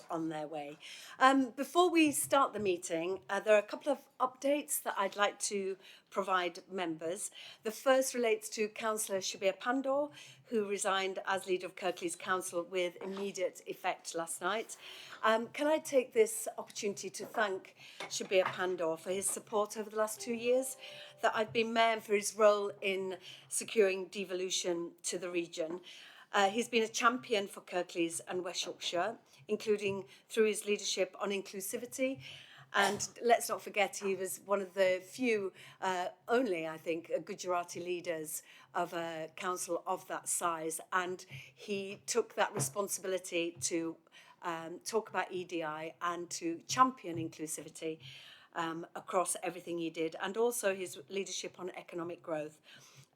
are on their way. Before we start the meeting, there are a couple of updates that I'd like to provide members. The first relates to Councillor Shabir Pandor, who resigned as leader of Kirklees Council with immediate effect last night. Can I take this opportunity to thank Shabir Pandor for his support over the last 2 years, that I've been mayor, and for his role in securing devolution to the region. He's been a champion for Kirklees and West Yorkshire, including through his leadership on inclusivity. And let's not forget, he was one of the few, only, I think, Gujarati leaders of a council of that size. And he took that responsibility to talk about EDI and to champion inclusivity across everything he did, and also his leadership on economic growth.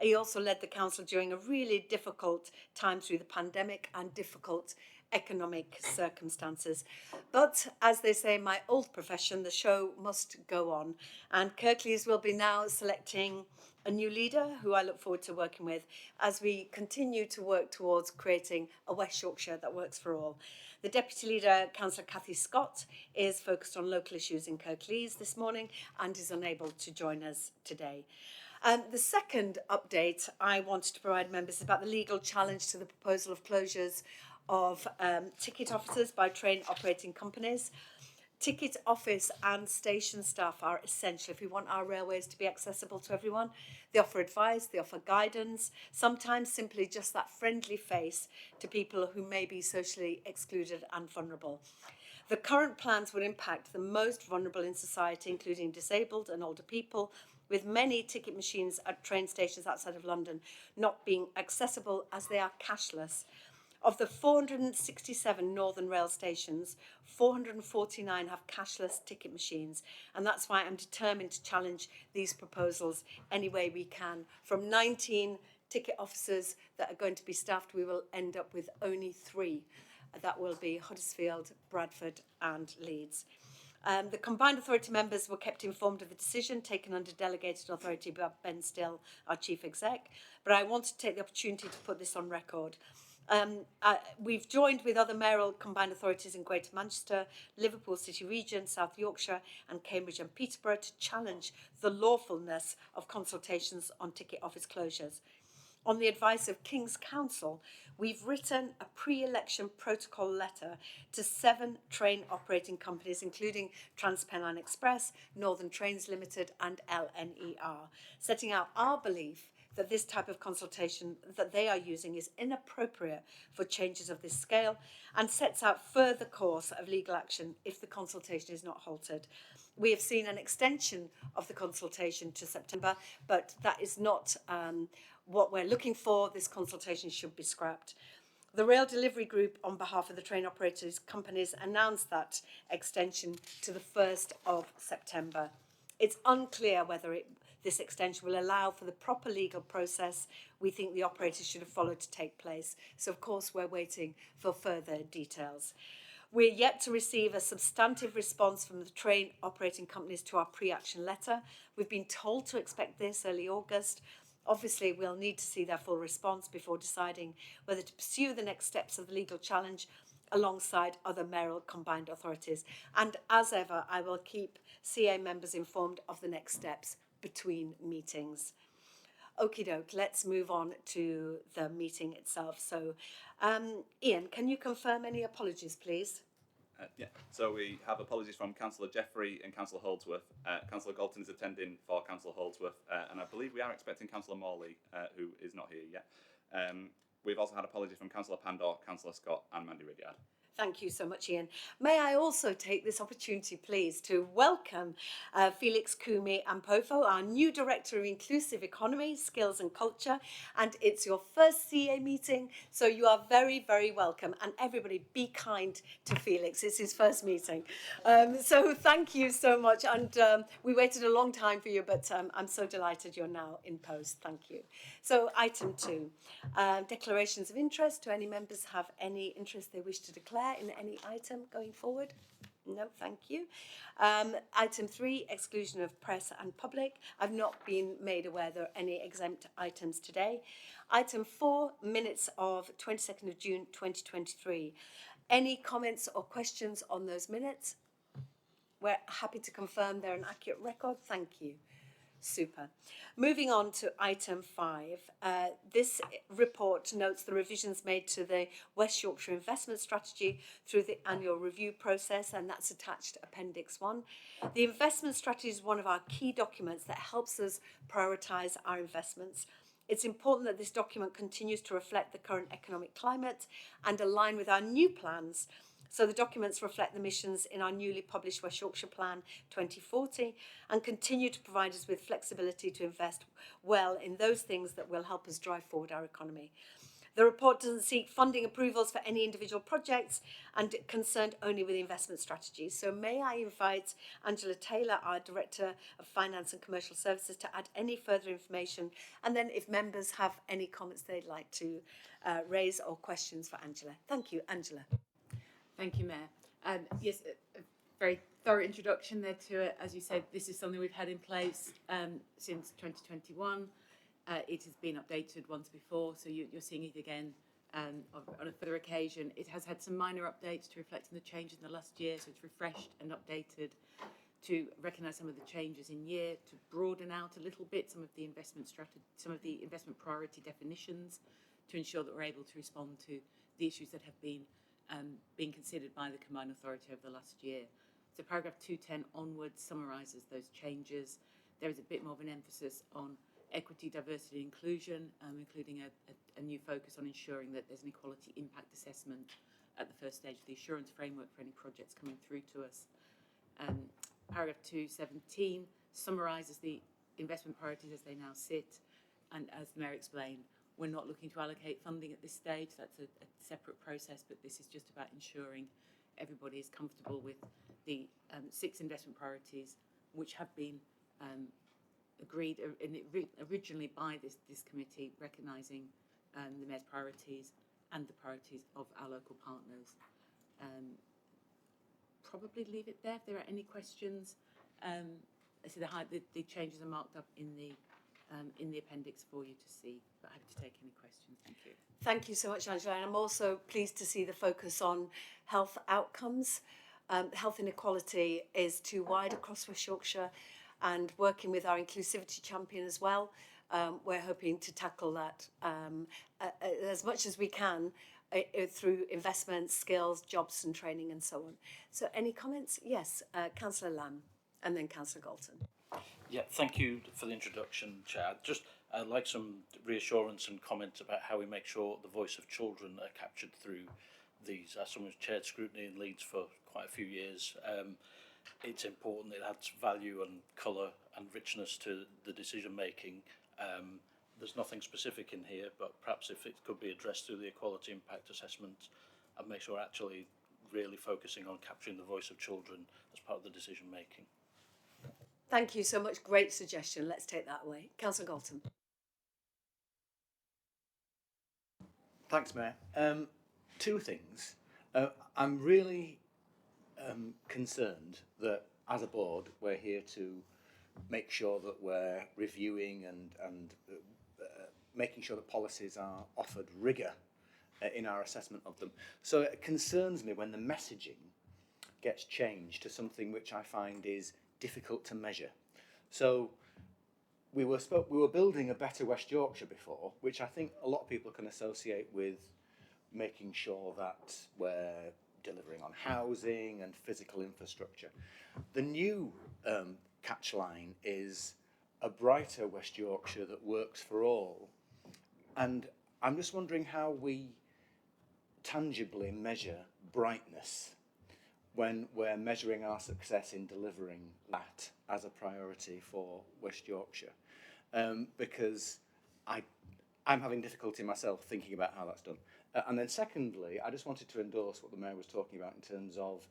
He also led the council during a really difficult time through the pandemic and difficult economic circumstances. But as they say in my old profession, the show must go on. And Kirklees will be now selecting a new leader who I look forward to working with as we continue to work towards creating a West Yorkshire that works for all. The Deputy Leader, Councillor Cathy Scott, is focused on local issues in Kirklees this morning and is unable to join us today. The second update I wanted to provide members is about the legal challenge to the proposal of closures of ticket offices by train operating companies. Ticket office and station staff are essential if we want our railways to be accessible to everyone. They offer advice, they offer guidance, sometimes simply just that friendly face to people who may be socially excluded and vulnerable. The current plans would impact the most vulnerable in society, including disabled and older people, with many ticket machines at train stations outside of London not being accessible as they are cashless. Of the 467 Northern Rail stations, 449 have cashless ticket machines, and that's why I'm determined to challenge these proposals any way we can. From 19 ticket officers that are going to be staffed, we will end up with only 3. That will be Huddersfield, Bradford and Leeds. The combined authority members were kept informed of the decision taken under delegated authority by Ben Still, our chief exec, but I want to take the opportunity to put this on record. We've joined with other mayoral combined authorities in Greater Manchester, Liverpool City Region, South Yorkshire and Cambridge and Peterborough to challenge the lawfulness of consultations on ticket office closures. On the advice of King's Counsel, we've written a pre-election protocol letter to 7 train operating companies, including TransPennine Express, Northern Trains Limited and LNER, setting out our belief that this type of consultation that they are using is inappropriate for changes of this scale and sets out further course of legal action if the consultation is not halted. We have seen an extension of the consultation to September, but that is not what we're looking for. This consultation should be scrapped. The Rail Delivery Group, on behalf of the train operators companies, announced that extension to the 1st of September. It's unclear whether this extension will allow for the proper legal process we think the operators should have followed to take place. So, of course, we're waiting for further details. We're yet to receive a substantive response from the train operating companies to our pre-action letter. We've been told to expect this early August. Obviously, we'll need to see their full response before deciding whether to pursue the next steps of the legal challenge alongside other mayoral combined authorities. And as ever, I will keep CA members informed of the next steps between meetings. Okie doke, let's move on to the meeting itself. So, Ian, can you confirm any apologies, please? Yeah, so we have apologies from Councillor Jeffrey and Councillor Holdsworth. Councillor Galton is attending for Councillor Holdsworth, and I believe we are expecting Councillor Morley, who is not here yet. We've also had apologies from Councillor Pandor, Councillor Scott and Mandy Ridyard. Thank you so much, Ian. May I also take this opportunity, please, to welcome Felix Kumi Ampofo, our new Director of Inclusive Economy, Skills and Culture. And it's your first CA meeting, so you are very, very welcome. And everybody, be kind to Felix. It's his first meeting. So thank you so much. And we waited a long time for you, but I'm so delighted you're now in post. Thank you. So item 2, declarations of interest. Do any members have any interest they wish to declare in any item going forward? No, thank you. Item 3, exclusion of press and public. I've not been made aware there are any exempt items today. Item 4, minutes of 22nd of June 2023. Any comments or questions on those minutes? We're happy to confirm they're an accurate record. Thank you. Super. Moving on to item 5. This report notes the revisions made to the West Yorkshire investment strategy through the annual review process, and that's attached to Appendix 1. The investment strategy is one of our key documents that helps us prioritise our investments. It's important that this document continues to reflect the current economic climate and align with our new plans. So the documents reflect the missions in our newly published West Yorkshire Plan 2040 and continue to provide us with flexibility to invest well in those things that will help us drive forward our economy. The report doesn't seek funding approvals for any individual projects and concerned only with investment strategies. So may I invite Angela Taylor, our Director of Finance and Commercial Services, to add any further information, and then if members have any comments they'd like to raise or questions for Angela. Thank you, Angela. Thank you, Mayor. Yes, a very thorough introduction there to it. As you said, this is something we've had in place since 2021. It has been updated once before, so you're seeing it again on a further occasion. It has had some minor updates to reflect on the changes in the last year, so it's refreshed and updated to recognise some of the changes in year, to broaden out a little bit some of the investment strategy, some of the investment priority definitions, to ensure that we're able to respond to the issues that have been being considered by the Combined Authority over the last year. So paragraph 210 onwards summarises those changes. There is a bit more of an emphasis on equity, diversity and inclusion, including a new focus on ensuring that there's an equality impact assessment at the first stage of the assurance framework for any projects coming through to us. Paragraph 217 summarises the investment priorities as they now sit, and as the Mayor explained, we're not looking to allocate funding at this stage. That's a separate process, but this is just about ensuring everybody is comfortable with the 6 investment priorities which have been agreed originally by this committee, recognising the Mayor's priorities and the priorities of our local partners. Probably leave it there. If there are any questions, so the changes are marked up in the appendix for you to see, but happy to take any questions. Thank you. Thank you so much, Angela. And I'm also pleased to see the focus on health outcomes. Health inequality is too wide across West Yorkshire, and working with our inclusivity champion as well, we're hoping to tackle that as much as we can through investments, skills, jobs and training and so on. So any comments? Yes, Councillor Lamb and then Councillor Galton. Yeah, thank you for the introduction, Chair. I'd like some reassurance and comments about how we make sure the voice of children are captured through these. As someone who's chaired scrutiny in Leeds for quite a few years, it's important. It adds value and colour and richness to the decision making. There's nothing specific in here, but perhaps if it could be addressed through the equality impact assessment and make sure we're actually really focusing on capturing the voice of children as part of the decision making. Thank you so much. Great suggestion. Let's take that away. Councillor Galton. Thanks, Mayor. 2 things. I'm really concerned that as a board we're here to make sure that we're reviewing and making sure that policies are offered rigour in our assessment of them. So it concerns me when the messaging gets changed to something which I find is difficult to measure. So we were building a better West Yorkshire before, which I think a lot of people can associate with making sure that we're delivering on housing and physical infrastructure. The new catchline is a brighter West Yorkshire that works for all. And I'm just wondering how we tangibly measure brightness when we're measuring our success in delivering that as a priority for West Yorkshire. Because I'm having difficulty myself thinking about how that's done. And then secondly, I just wanted to endorse what the Mayor was talking about in terms of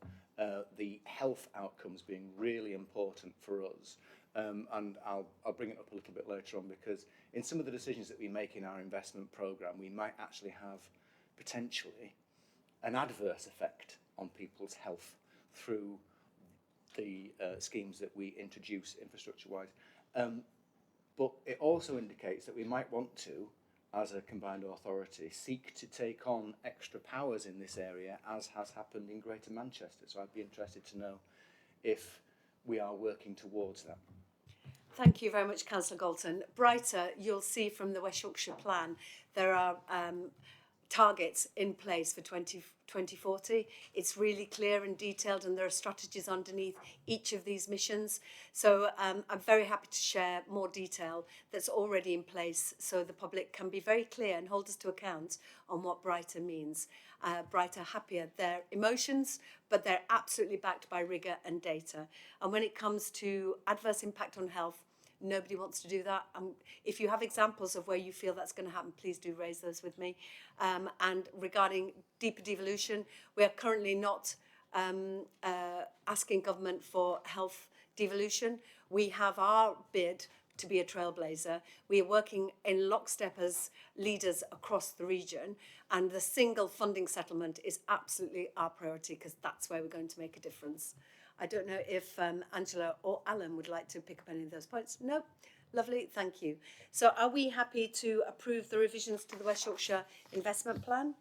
the health outcomes being really important for us. And I'll bring it up a little bit later on, because in some of the decisions that we make in our investment programme, we might actually have potentially an adverse effect on people's health through the schemes that we introduce infrastructure-wise. But it also indicates that we might want to as a combined authority, seek to take on extra powers in this area, as has happened in Greater Manchester. So I'd be interested to know if we are working towards that. Thank you very much, Councillor Galton. Brighter, you'll see from the West Yorkshire Plan, there are targets in place for 2040. It's really clear and detailed, and there are strategies underneath each of these missions. So I'm very happy to share more detail that's already in place, so the public can be very clear and hold us to account on what Brighter means. Brighter, happier, they're emotions, but they're absolutely backed by rigour and data. And when it comes to adverse impact on health, nobody wants to do that. If you have examples of where you feel that's going to happen, please do raise those with me. And regarding deeper devolution, we are currently not asking government for health devolution. We have our bid to be a trailblazer. We are working in lockstep as leaders across the region, and the single funding settlement is absolutely our priority, because that's where we're going to make a difference. I don't know if Angela or Alan would like to pick up any of those points. No? Lovely, thank you. So are we happy to approve the revisions to the West Yorkshire Investment Plan?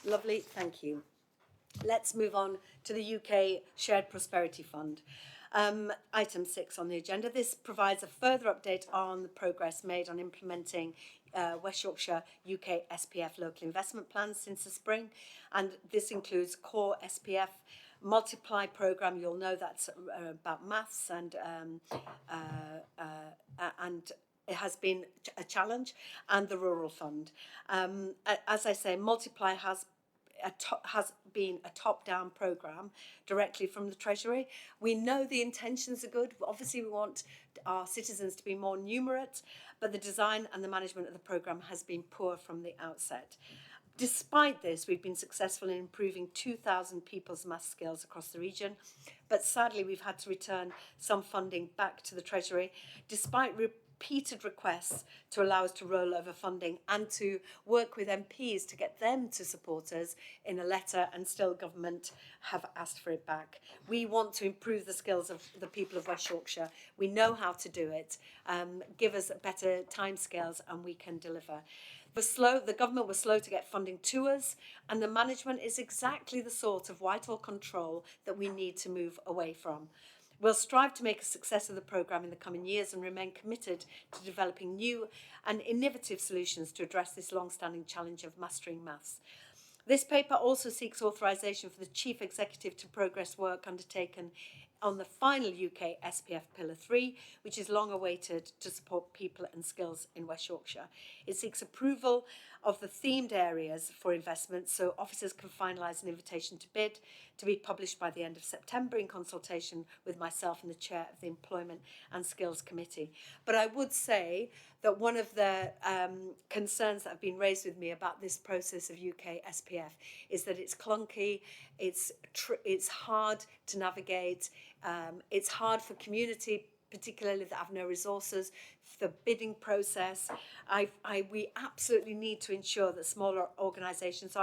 Lovely, thank you. Let's move on to the UK Shared Prosperity Fund. Item 6 on the agenda. This provides a further update on the progress made on implementing West Yorkshire UK SPF local investment plans since the spring, and this includes core SPF, multiply programme. You'll know that's about maths, and it has been a challenge, and the rural fund. As I say, multiply has been a top-down programme directly from the Treasury. We know the intentions are good. Obviously, we want our citizens to be more numerate, but the design and the management of the programme has been poor from the outset. Despite this, we've been successful in improving 2,000 people's maths skills across the region, but sadly we've had to return some funding back to the Treasury, despite repeated requests to allow us to roll over funding and to work with MPs to get them to support us in a letter, and still government have asked for it back. We want to improve the skills of the people of West Yorkshire. We know how to do it. Give us better timescales and we can deliver. The government was slow to get funding to us, and the management is exactly the sort of vital control that we need to move away from. We'll strive to make a success of the programme in the coming years and remain committed to developing new and innovative solutions to address this long-standing challenge of mastering maths. This paper also seeks authorisation for the Chief Executive to progress work undertaken on the final UK SPF Pillar 3, which is long awaited to support people and skills in West Yorkshire. It seeks approval of the themed areas for investment, so officers can finalise an invitation to bid to be published by the end of September in consultation with myself and the chair of the Employment and Skills Committee. But I would say that one of the concerns that have been raised with me about this process of UK SPF is that it's clunky, it's hard to navigate, it's hard for community, particularly that have no resources, for the bidding process. We absolutely need to ensure that smaller organisations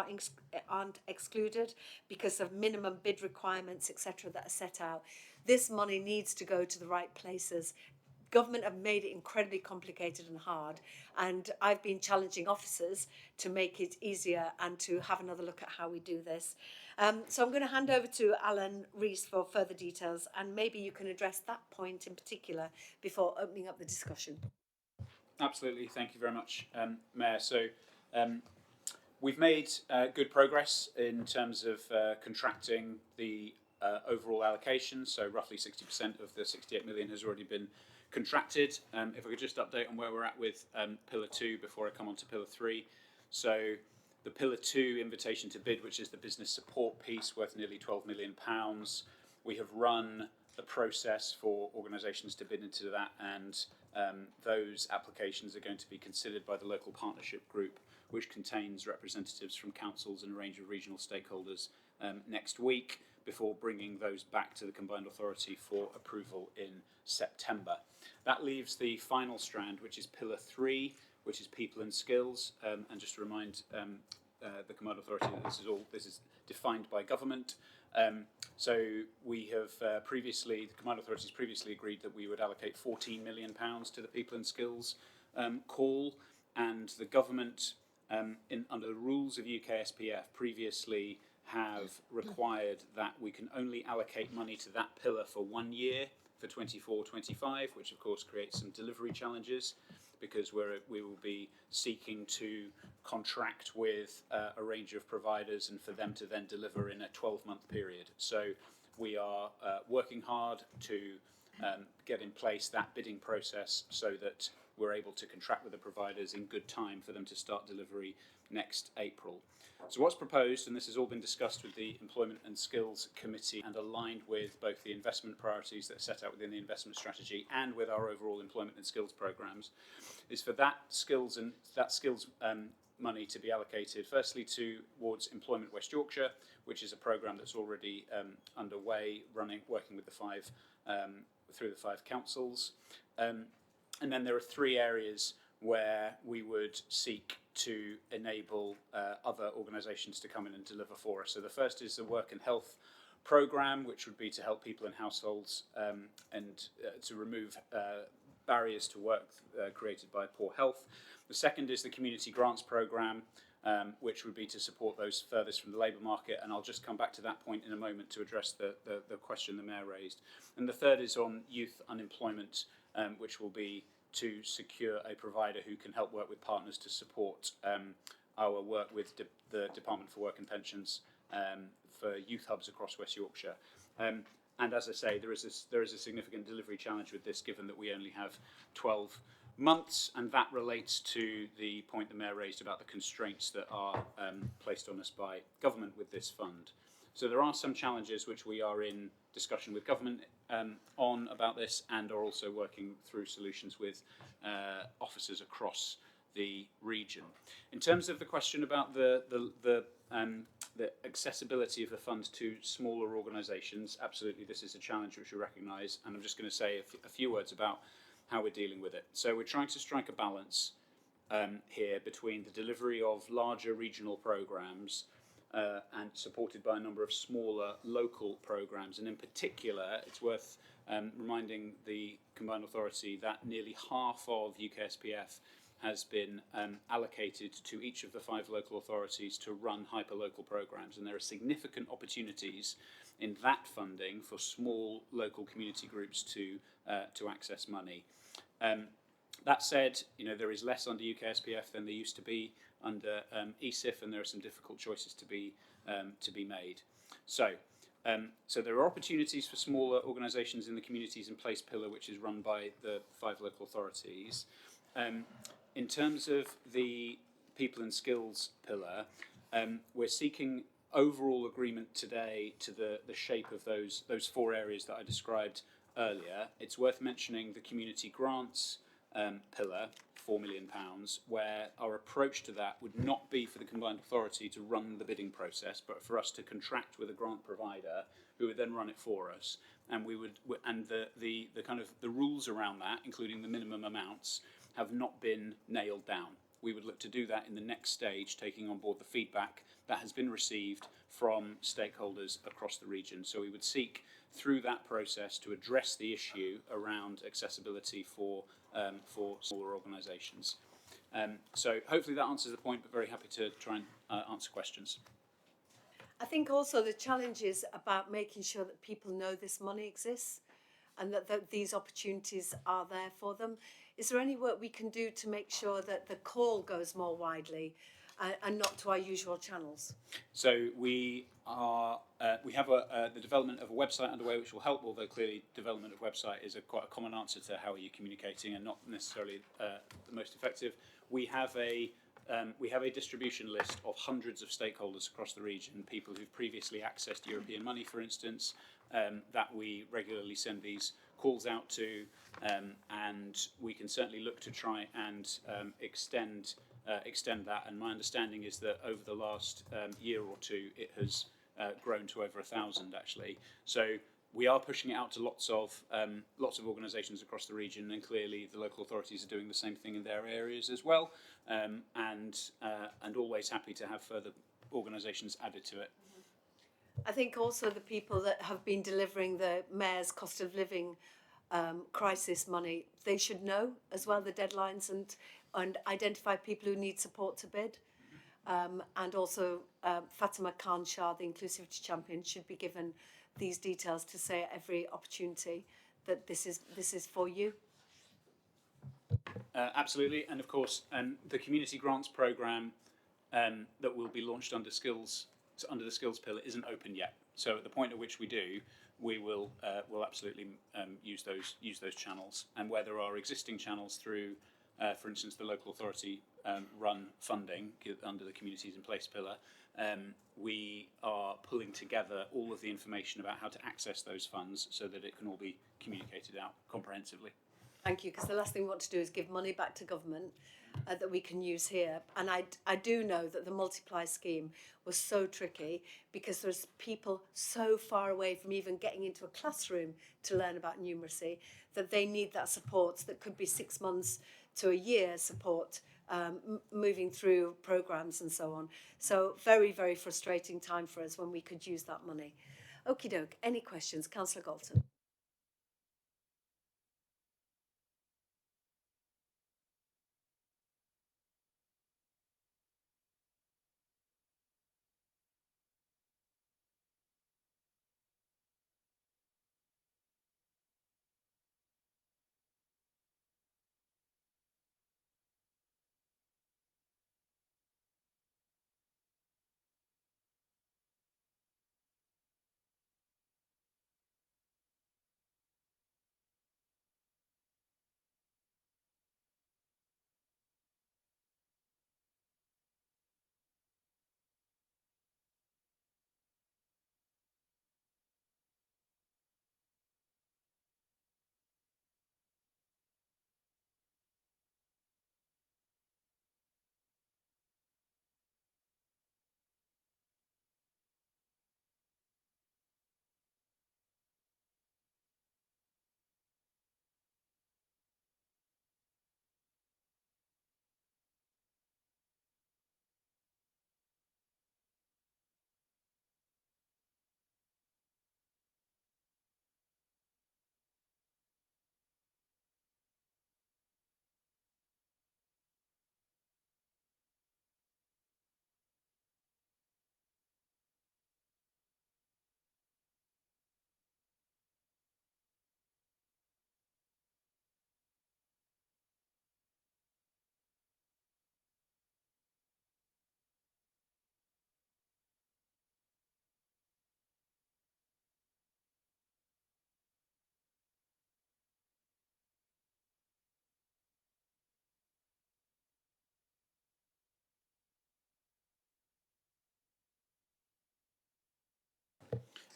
aren't excluded because of minimum bid requirements, etc., that are set out. This money needs to go to the right places. Government have made it incredibly complicated and hard, and I've been challenging officers to make it easier and to have another look at how we do this. So I'm going to hand over to Alan Rees for further details, and maybe you can address that point in particular before opening up the discussion. Absolutely, thank you very much, Mayor. So we've made good progress in terms of contracting the overall allocation, so roughly 60% of the 68 million has already been contracted. If I could just update on where we're at with Pillar 2 before I come on to Pillar 3. So the Pillar 2 invitation to bid, which is the business support piece worth nearly £12 million, we have run the process for organisations to bid into that, and those applications are going to be considered by the local partnership group, which contains representatives from councils and a range of regional stakeholders next week, before bringing those back to the Combined Authority for approval in September. That leaves the final strand, which is Pillar 3, which is people and skills. And just to remind the Combined Authority that this is defined by government. So we have the Combined Authority has previously agreed that we would allocate £14 million to the people and skills call, and the government, under the rules of UK SPF, previously have required that we can only allocate money to that pillar for 1 year for 24-25, which of course creates some delivery challenges, because we will be seeking to contract with a range of providers and for them to then deliver in a 12-month period. So we are working hard to get in place that bidding process so that we're able to contract with the providers in good time for them to start delivery next April. So what's proposed, and this has all been discussed with the Employment and Skills Committee and aligned with both the investment priorities that are set out within the investment strategy and with our overall employment and skills programmes, is for that skills money to be allocated firstly towards Employment West Yorkshire, which is a programme that's already underway, working with through the 5 councils. And then there are 3 areas where we would seek to enable other organisations to come in and deliver for us. So the first is the Work and Health programme, which would be to help people in households and to remove barriers to work created by poor health. The second is the Community Grants programme, which would be to support those furthest from the labour market, and I'll just come back to that point in a moment to address the question the Mayor raised. And the third is on youth unemployment, which will be to secure a provider who can help work with partners to support our work with the Department for Work and Pensions for youth hubs across West Yorkshire. And as I say, there is a significant delivery challenge with this, given that we only have 12 months, and that relates to the point the Mayor raised about the constraints that are placed on us by government with this fund. So there are some challenges which we are in discussion with government on about this, and are also working through solutions with officers across the region. In terms of the question about the accessibility of the fund to smaller organisations, absolutely this is a challenge which we recognise, and I'm just going to say a few words about how we're dealing with it. So we're trying to strike a balance here between the delivery of larger regional programmes and supported by a number of smaller local programmes. And in particular, it's worth reminding the Combined Authority that nearly half of UK SPF has been allocated to each of the 5 local authorities to run hyper-local programmes. And there are significant opportunities in that funding for small local community groups to access money. That said, there is less under UK SPF than there used to be under ESIF, and there are some difficult choices to be made. So there are opportunities for smaller organisations in the Communities in Place pillar, which is run by the 5 local authorities. In terms of the People and Skills pillar, we're seeking overall agreement today to the shape of those 4 areas that I described earlier. It's worth mentioning the Community Grants pillar, £4 million, where our approach to that would not be for the Combined Authority to run the bidding process, but for us to contract with a grant provider who would then run it for us. And the kind of the rules around that, including the minimum amounts, have not been nailed down. We would look to do that in the next stage, taking on board the feedback that has been received from stakeholders across the region. So we would seek through that process to address the issue around accessibility for smaller organisations. So hopefully that answers the point, but very happy to try and answer questions. I think also the challenge is about making sure that people know this money exists and that these opportunities are there for them. Is there any work we can do to make sure that the call goes more widely and not to our usual channels? So we have the development of a website underway, which will help, although clearly development of website is quite a common answer to how are you communicating and not necessarily the most effective. We have a distribution list of hundreds of stakeholders across the region, people who've previously accessed European money, for instance, that we regularly send these calls out to, and we can certainly look to try and extend that. And my understanding is that over the last year or two, it has grown to over 1,000 actually. So we are pushing it out to lots of organisations across the region, and clearly the local authorities are doing the same thing in their areas as well, and always happy to have further organisations added to it. I think also the people that have been delivering the Mayor's cost of living crisis money, they should know as well the deadlines, and and identify people who need support to bid. And also Fatima Khan Shah, the Inclusivity Champion, should be given these details to say at every opportunity that this is for you. Absolutely, and of course, the community grants programme that will be launched under the skills pillar isn't open yet. So at the point at which we do, we will absolutely use those channels. And where there are existing channels through, for instance, the local authority run funding under the Communities in Place pillar, we are pulling together all of the information about how to access those funds so that it can all be communicated out comprehensively. Thank you, because the last thing we want to do is give money back to government that we can use here. And I do know that the Multiply scheme was so tricky because there's people so far away from even getting into a classroom to learn about numeracy that they need that support that could be 6 months to a year support moving through programmes and so on. So very, very frustrating time for us when we could use that money. Okie doke, any questions? Councillor Galton.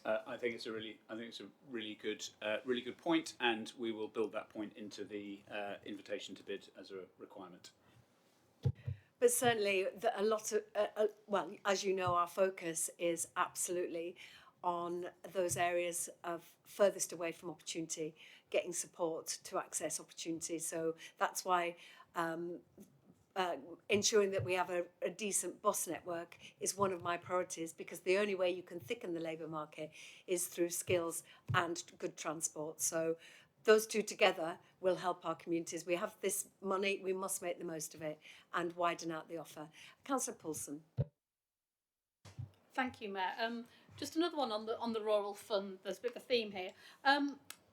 I think it's a really good point, and we will build that point into the invitation to bid as a requirement. But certainly, a lot of, well, as you know, our focus is absolutely on those areas of furthest away from opportunity, getting support to access opportunity. So that's why ensuring that we have a decent bus network is one of my priorities, because the only way you can thicken the labour market is through skills and good transport. So those two together will help our communities. We have this money, we must make the most of it and widen out the offer. Councillor Poulsen. Thank you, Mayor. Just another one on the rural fund. There's a bit of a theme here.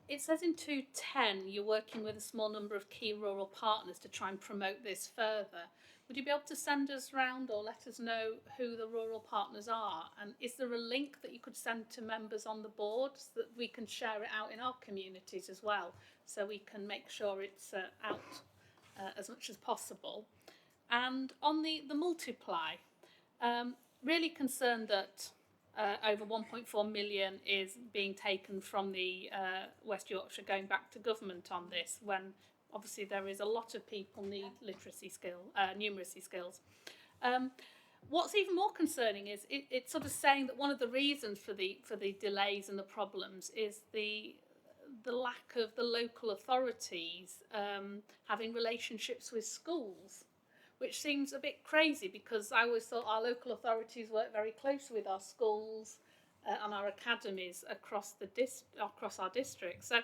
It says in 210 you're working with a small number of key rural partners to try and promote this further. Would you be able to send us round or let us know who the rural partners are? And is there a link that you could send to members on the board so that we can share it out in our communities as well, so we can make sure it's out as much as possible? And on the Multiply, really concerned that over 1.4 million is being taken from the West Yorkshire going back to government on this, when obviously there is a lot of people need numeracy skills. What's even more concerning is it's sort of saying that one of the reasons for the delays and the problems is the lack of the local authorities having relationships with schools, which seems a bit crazy, because I always thought our local authorities work very closely with our schools and our academies across our district. So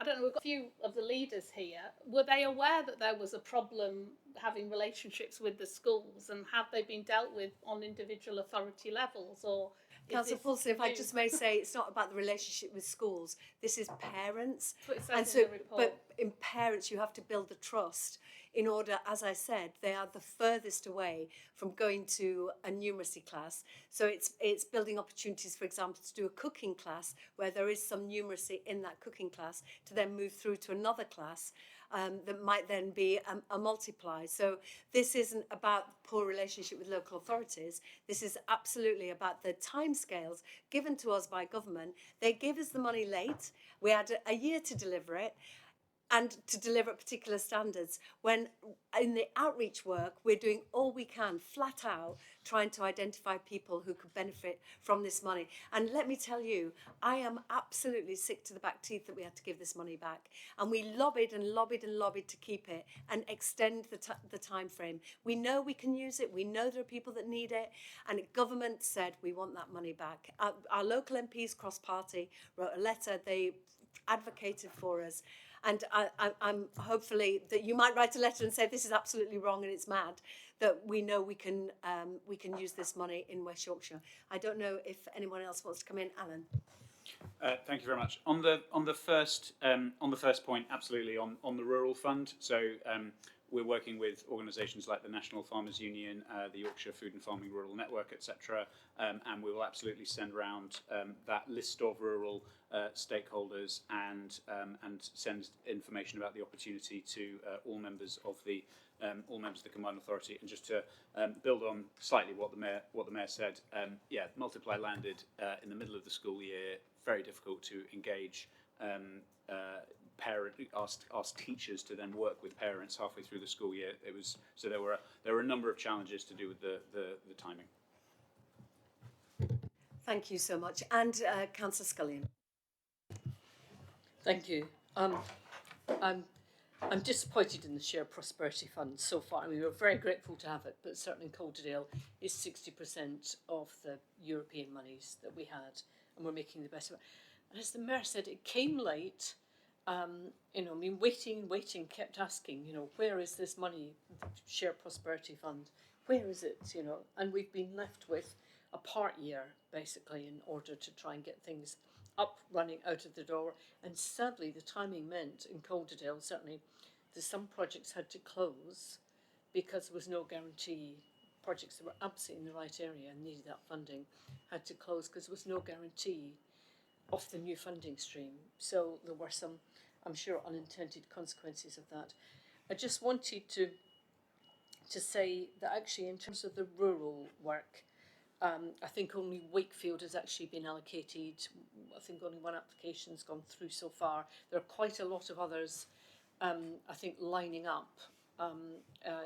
I don't know, we've got a few of the leaders here. Were they aware that there was a problem having relationships with the schools, and have they been dealt with on individual authority levels, or is Councillor this Paulson, if I new? just may say, it's not about the relationship with schools. This is parents. That's what it says And in so, the report. but in parents, you have to build the trust in order, as I said, they are the furthest away from going to a numeracy class. So it's building opportunities, for example, to do a cooking class where there is some numeracy in that cooking class, to then move through to another class that might then be a multiply. So this isn't about poor relationship with local authorities. This is absolutely about the timescales given to us by government. They give us the money late. We had a year to deliver it, and to deliver at particular standards, when in the outreach work we're doing all we can flat out trying to identify people who could benefit from this money. And let me tell you, I am absolutely sick to the back teeth that we had to give this money back, and we lobbied and lobbied and lobbied to keep it and extend the time frame. We know we can use it, we know there are people that need it, and government said we want that money back. Our local MPs cross-party wrote a letter, they advocated for us. And I'm hopefully that you might write a letter and say this is absolutely wrong and it's mad, that we know we can use this money in West Yorkshire. I don't know if anyone else wants to come in. Alan. Thank you very much. On the first point, absolutely on the rural fund. So we're working with organisations like the National Farmers Union, the Yorkshire Food and Farming Rural Network, etc., and we will absolutely send round that list of rural stakeholders and send information about the opportunity to all members of the combined authority. And just to build on slightly what the mayor said, Multiply landed in the middle of the school year. Very difficult to engage asked teachers to then work with parents halfway through the school year. There were a number of challenges to do with the timing. Thank you so much. And Councillor Scullion. Thank you. I'm disappointed in the Shared Prosperity Fund so far. I mean, we're very grateful to have it, but certainly Calderdale is 60% of the European monies that we had, and we're making the best of it. And as the Mayor said, it came late. Waiting, kept asking, where is this money, Shared Prosperity Fund? Where is it, And we've been left with a part year, basically, in order to try and get things up, running, out of the door. And sadly, the timing meant in Calderdale, certainly, that some projects had to close because there was no guarantee. Projects that were absolutely in the right area and needed that funding had to close because there was no guarantee of the new funding stream. So there were some, I'm sure, unintended consequences of that. I just wanted to say that actually in terms of the rural work, I think only Wakefield has actually been allocated. I think only one application's gone through so far. There are quite a lot of others, I think, lining up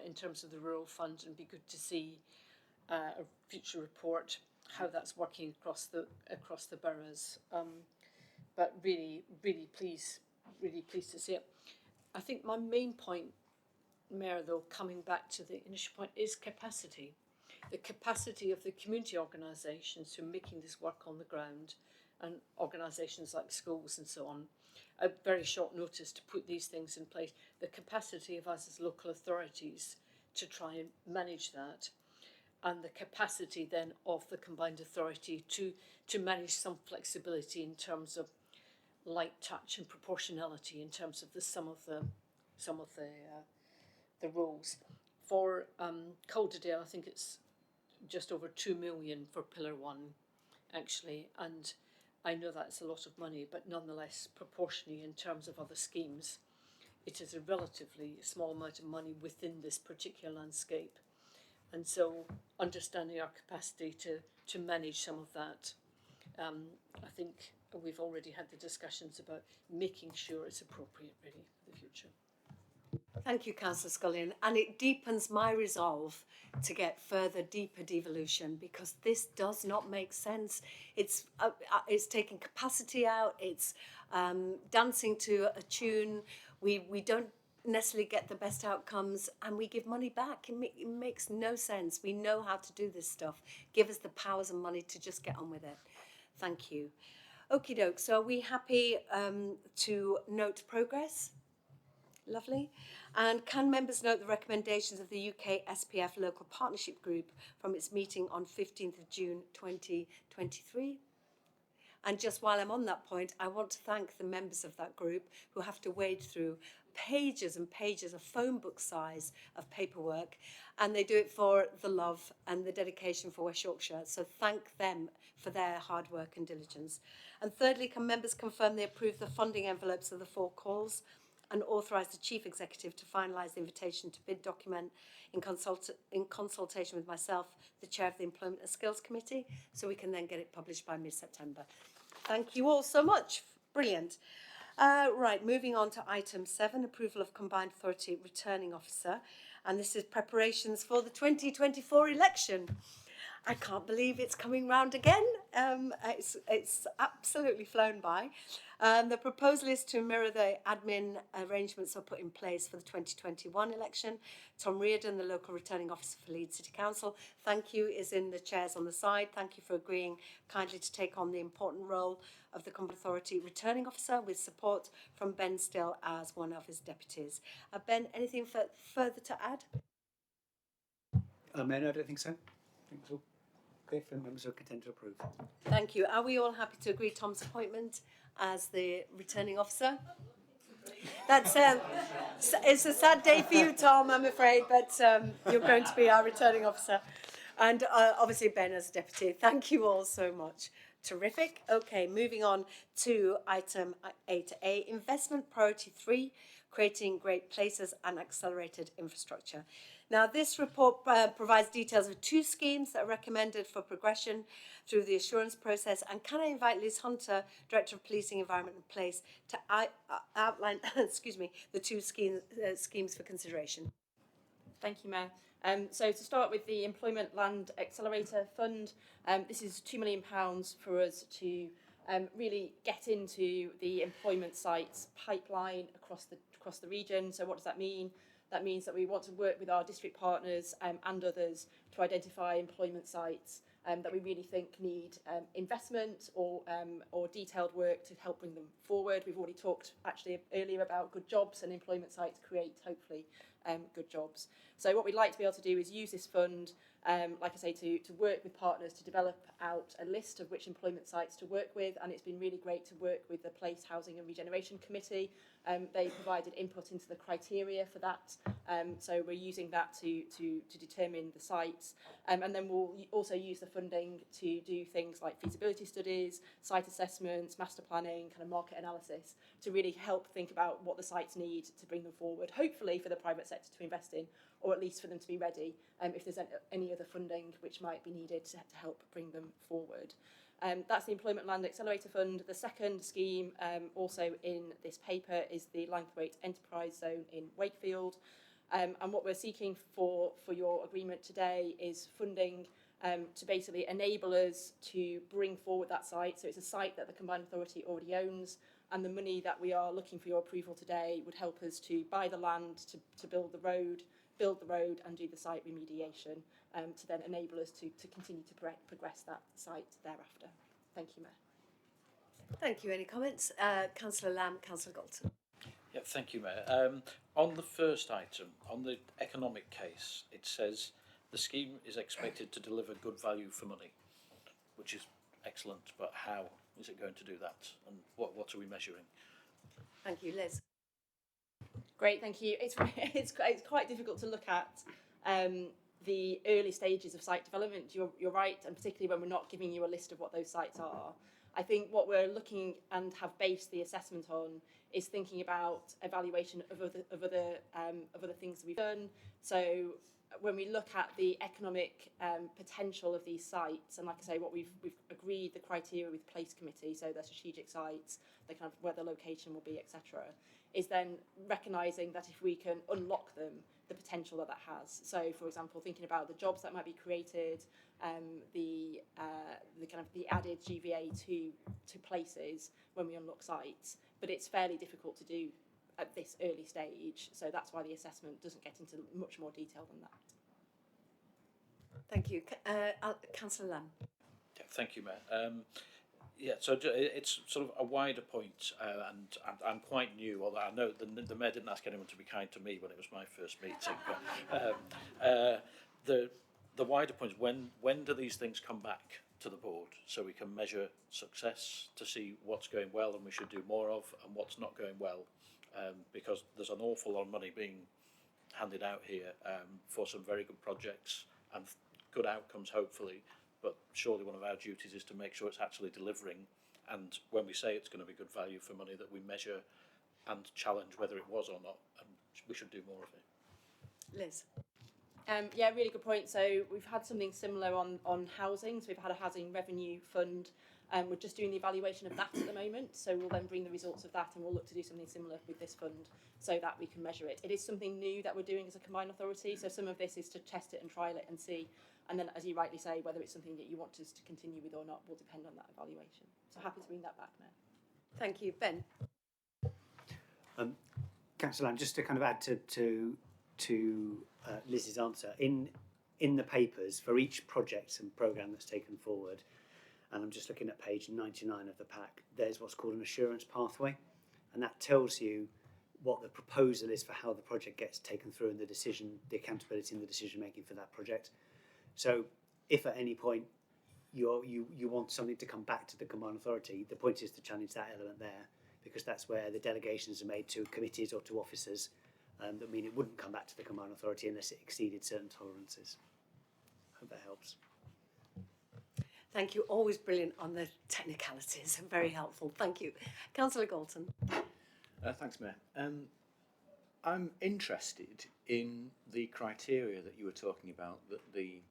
in terms of the rural fund, and it'd be good to see a future report how that's working across the boroughs. But really pleased to see it. I think my main point, Mayor, though, coming back to the initial point, is capacity. The capacity of the community organisations who are making this work on the ground, and organisations like schools and so on, at very short notice to put these things in place. The capacity of us as local authorities to try and manage that, and the capacity then of the combined authority to manage some flexibility in terms of light touch and proportionality in terms of some of the roles. For Calderdale, I think it's just over 2 million for Pillar 1, actually, and I know that's a lot of money, but nonetheless, proportionally in terms of other schemes, it is a relatively small amount of money within this particular landscape. And so understanding our capacity to manage some of that, I think we've already had the discussions about making sure it's appropriate, really, for the future. Thank you, Councillor Scullion, and it deepens my resolve to get further, deeper devolution, because this does not make sense. It's taking capacity out. It's dancing to a tune. We don't necessarily get the best outcomes, and we give money back. It makes no sense. We know how to do this stuff. Give us the powers and money to just get on with it. Thank you. Okie doke, so are we happy to note progress? Lovely. And can members note the recommendations of the UK SPF Local Partnership Group from its meeting on 15th of June 2023? And just while I'm on that point, I want to thank the members of that group who have to wade through pages and pages of phone book size of paperwork, and they do it for the love and the dedication for West Yorkshire. So thank them for their hard work and diligence. And thirdly, can members confirm they approve the funding envelopes of the 4 calls and authorise the Chief Executive to finalise the invitation to bid document in consultation with myself, the Chair of the Employment and Skills Committee, so we can then get it published by mid-September. Thank you all so much. Brilliant. Right, moving on to item 7, approval of Combined Authority Returning Officer. And this is preparations for the 2024 election. I can't believe it's coming round again. It's absolutely flown by. The proposal is to mirror the admin arrangements that were put in place for the 2021 election. Tom Reardon, the local returning officer for Leeds City Council, thank you, is in the chairs on the side. Thank you for agreeing kindly to take on the important role of the Combined Authority returning officer with support from Ben Still as one of his deputies. Ben, anything further to add? Mayor, no, I don't think so. I think it's all okay for members who are content to approve. Thank you. Are we all happy to agree Tom's appointment as the returning officer? That's it's a sad day for you, Tom, I'm afraid, but you're going to be our returning officer. And obviously Ben as deputy. Thank you all so much. Terrific. Okay, moving on to item 8A, investment priority 3, creating great places and accelerated infrastructure. Now, this report provides details of 2 schemes that are recommended for progression through the assurance process. And can I invite Liz Hunter, Director of Policing, Environment and Place, to outline the 2 schemes for consideration? Thank you, Mayor. So to start with the Employment Land Accelerator Fund, this is £2 million for us to really get into the employment sites pipeline across the region. So what does that mean? That means that we want to work with our district partners and others to identify employment sites that we really think need investment or detailed work to help bring them forward. We've already talked actually earlier about good jobs, and employment sites create hopefully good jobs. So what we'd like to be able to do is use this fund, like I say, to work with partners to develop out a list of which employment sites to work with, and it's been really great to work with the Place, Housing and Regeneration Committee. They provided input into the criteria for that, so we're using that to determine the sites, and then we'll also use the funding to do things like feasibility studies, site assessments, master planning, kind of market analysis, to really help think about what the sites need to bring them forward, hopefully for the private sector to invest in, or at least for them to be ready if there's any other funding which might be needed to help bring them forward. That's the Employment Land Accelerator Fund. The second scheme, also in this paper, is the Langthwaite Enterprise Zone in Wakefield. And what we're seeking for your agreement today is funding to basically enable us to bring forward that site. So it's a site that the Combined Authority already owns, and the money that we are looking for your approval today would help us to buy the land, to build the road and do the site remediation, to then enable us to continue to progress that site thereafter. Thank you, Mayor. Thank you. Any comments? Councillor Lamb, Councillor Galton. Yeah, thank you, Mayor. On the first item, on the economic case, it says the scheme is expected to deliver good value for money, which is excellent, but how is it going to do that, and what are we measuring? Thank you. Liz. Great, thank you. It's quite difficult to look at the early stages of site development. You're right, and particularly when we're not giving you a list of what those sites are. I think what we're looking and have based the assessment on is thinking about evaluation of other things that we've done. So when we look at the economic potential of these sites, and like I say, what we've agreed the criteria with Place Committee, so the strategic sites, the kind of where the location will be, etc., is then recognising that if we can unlock them, the potential that has. So, for example, thinking about the jobs that might be created, the kind of the added GVA to places when we unlock sites, but it's fairly difficult to do at this early stage. So that's why the assessment doesn't get into much more detail than that. Thank you. Councillor Lamb. Yeah, thank you, Mayor. Yeah, so it's sort of a wider point, and I'm quite new, although I know the Mayor didn't ask anyone to be kind to me when it was my first meeting. But the wider point is when do these things come back to the board so we can measure success to see what's going well and we should do more of and what's not going well, because there's an awful lot of money being handed out here for some very good projects and good outcomes hopefully. But surely one of our duties is to make sure it's actually delivering, and when we say it's going to be good value for money, that we measure and challenge whether it was or not, and we should do more of it. Liz. Yeah, really good point. So we've had something similar on housing. So we've had a housing revenue fund. We're just doing the evaluation of that at the moment. So we'll then bring the results of that and we'll look to do something similar with this fund so that we can measure it. It is something new that we're doing as a combined authority. So some of this is to test it and trial it and see. And then, as you rightly say, whether it's something that you want us to continue with or not will depend on that evaluation. So happy to bring that back, Mayor. Thank you. Ben. Councillor Lamb, just to kind of add to Liz's answer, in the papers for each project and programme that's taken forward, and I'm just looking at page 99 of the pack, there's what's called an assurance pathway, and that tells you what the proposal is for how the project gets taken through and the accountability and the decision making for that project. So if at any point you want something to come back to the combined authority, the point is to challenge that element there, because that's where the delegations are made to committees or to officers that mean it wouldn't come back to the combined authority unless it exceeded certain tolerances. Hope that helps. Thank you. Always brilliant on the technicalities. Very helpful. Thank you. Councillor Galton. Thanks, Mayor. I'm interested in the criteria that you were talking about that the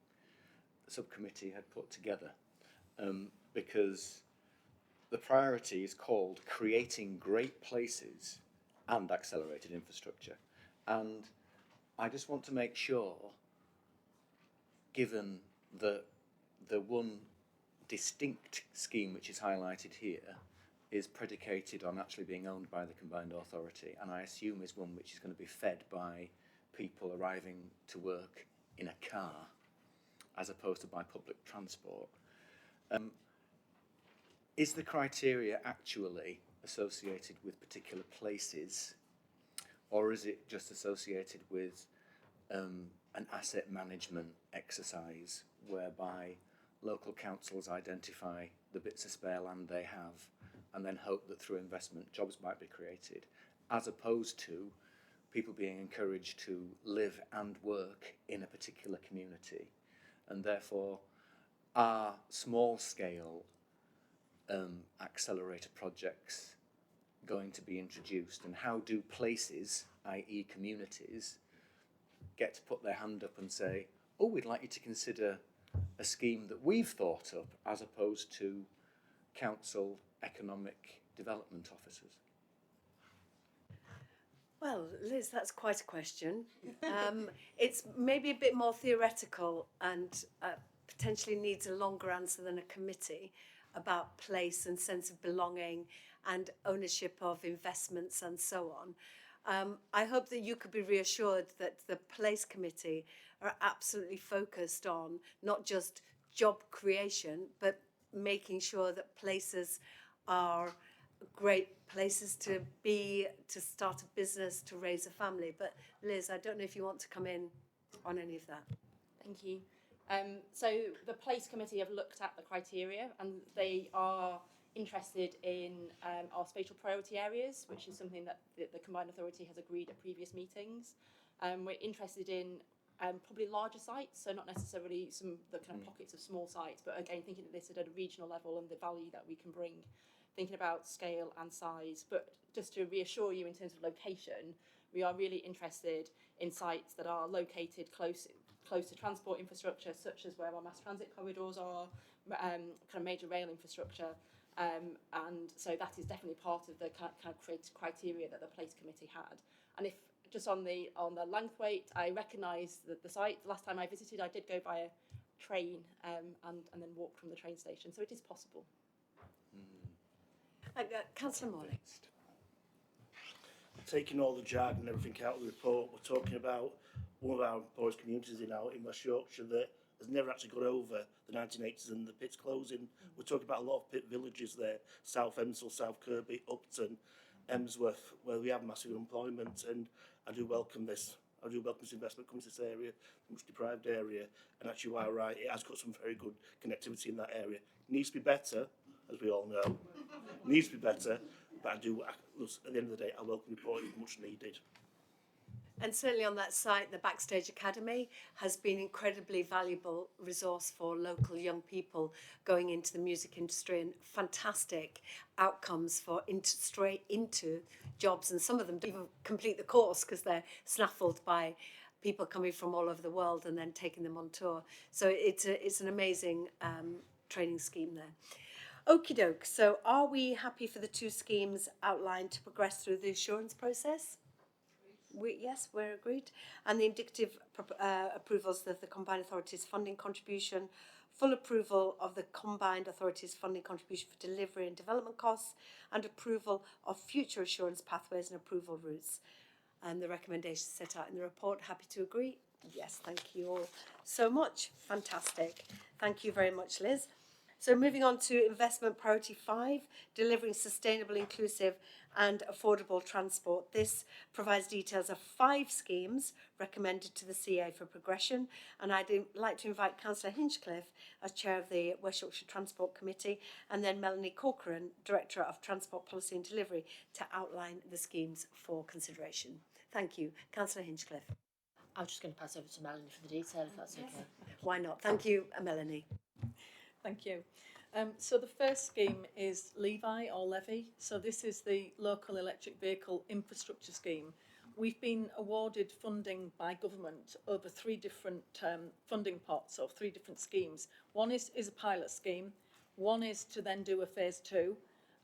subcommittee had put together, because the priority is called creating great places and accelerated infrastructure. And I just want to make sure, given the one distinct scheme which is highlighted here is predicated on actually being owned by the combined authority, and I assume is one which is going to be fed by people arriving to work in a car as opposed to by public transport. Is the criteria actually associated with particular places, or is it just associated with an asset management exercise whereby local councils identify the bits of spare land they have and then hope that through investment jobs might be created, as opposed to people being encouraged to live and work in a particular community? And therefore, are small-scale accelerator projects going to be introduced, and how do places, i.e. communities, get to put their hand up and say, oh, we'd like you to consider a scheme that we've thought up, as opposed to council economic development officers? Well, Liz, that's quite a question. It's maybe a bit more theoretical and potentially needs a longer answer than a committee about place and sense of belonging and ownership of investments and so on. I hope that you could be reassured that the Place Committee are absolutely focused on not just job creation, but making sure that places are great places to be, to start a business, to raise a family. But Liz, I don't know if you want to come in on any of that. Thank you. So the Place Committee have looked at the criteria and they are interested in our spatial priority areas, which is something that the Combined Authority has agreed at previous meetings. We're interested in probably larger sites, so not necessarily the kind of pockets of small sites, but again, thinking of this at a regional level and the value that we can bring, thinking about scale and size. But just to reassure you in terms of location, we are really interested in sites that are located close to transport infrastructure, such as where our mass transit corridors are, kind of major rail infrastructure. And so that is definitely part of the kind of criteria that the Place Committee had. And if just on the Langthwaite, I recognise the site. The last time I visited, I did go by a train and then walk from the train station, so it is possible. Councillor Morley. Taking all the jargon and everything out of the report, we're talking about one of our poorest communities in West Yorkshire that has never actually got over the 1980s and the pits closing. We're talking about a lot of pit villages there, South Emsall, South Kirby, Upton, Emsworth, where we have massive unemployment, and I do welcome this. I do welcome this investment coming to this area, much deprived area, and actually, you are right, it has got some very good connectivity in that area. It needs to be better, as we all know. It needs to be better, but at the end of the day, I welcome the report, it's much needed. And certainly on that site, the Backstage Academy has been an incredibly valuable resource for local young people going into the music industry, and fantastic outcomes for straight into jobs. And some of them don't even complete the course because they're snaffled by people coming from all over the world and then taking them on tour. So it's an amazing training scheme there. Okie doke. So are we happy for the two schemes outlined to progress through the assurance process? Yes, we're agreed. And the indicative approvals of the Combined Authorities funding contribution, full approval of the Combined Authorities funding contribution for delivery and development costs, and approval of future assurance pathways and approval routes. And the recommendations set out in the report. Happy to agree? Yes, thank you all so much. Fantastic. Thank you very much, Liz. So moving on to investment priority 5, delivering sustainable, inclusive and affordable transport. This provides details of 5 schemes recommended to the CA for progression. And I'd like to invite Councillor Hinchcliffe as Chair of the West Yorkshire Transport Committee, and then Melanie Corcoran, Director of Transport Policy and Delivery, to outline the schemes for consideration. Thank you. Councillor Hinchcliffe. I'm just going to pass over to Melanie for the detail, if that's okay. Why not? Thank you, Melanie. Thank you. So the first scheme is Levi or Levy. So this is the local electric vehicle infrastructure scheme. We've been awarded funding by government over 3 different funding pots or 3 different schemes. One is a pilot scheme, one is to then do a phase 2,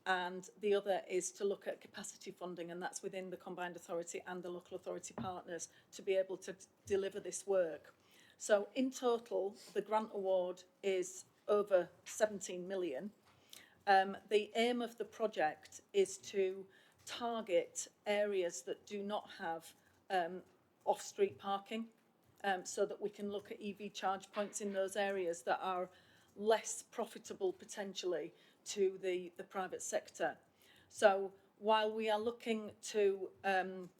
and the other is to look at capacity funding, and that's within the Combined Authority and the local authority partners to be able to deliver this work. So in total, the grant award is over 17 million. The aim of the project is to target areas that do not have off-street parking, so that we can look at EV charge points in those areas that are less profitable potentially to the private sector. So while we are looking to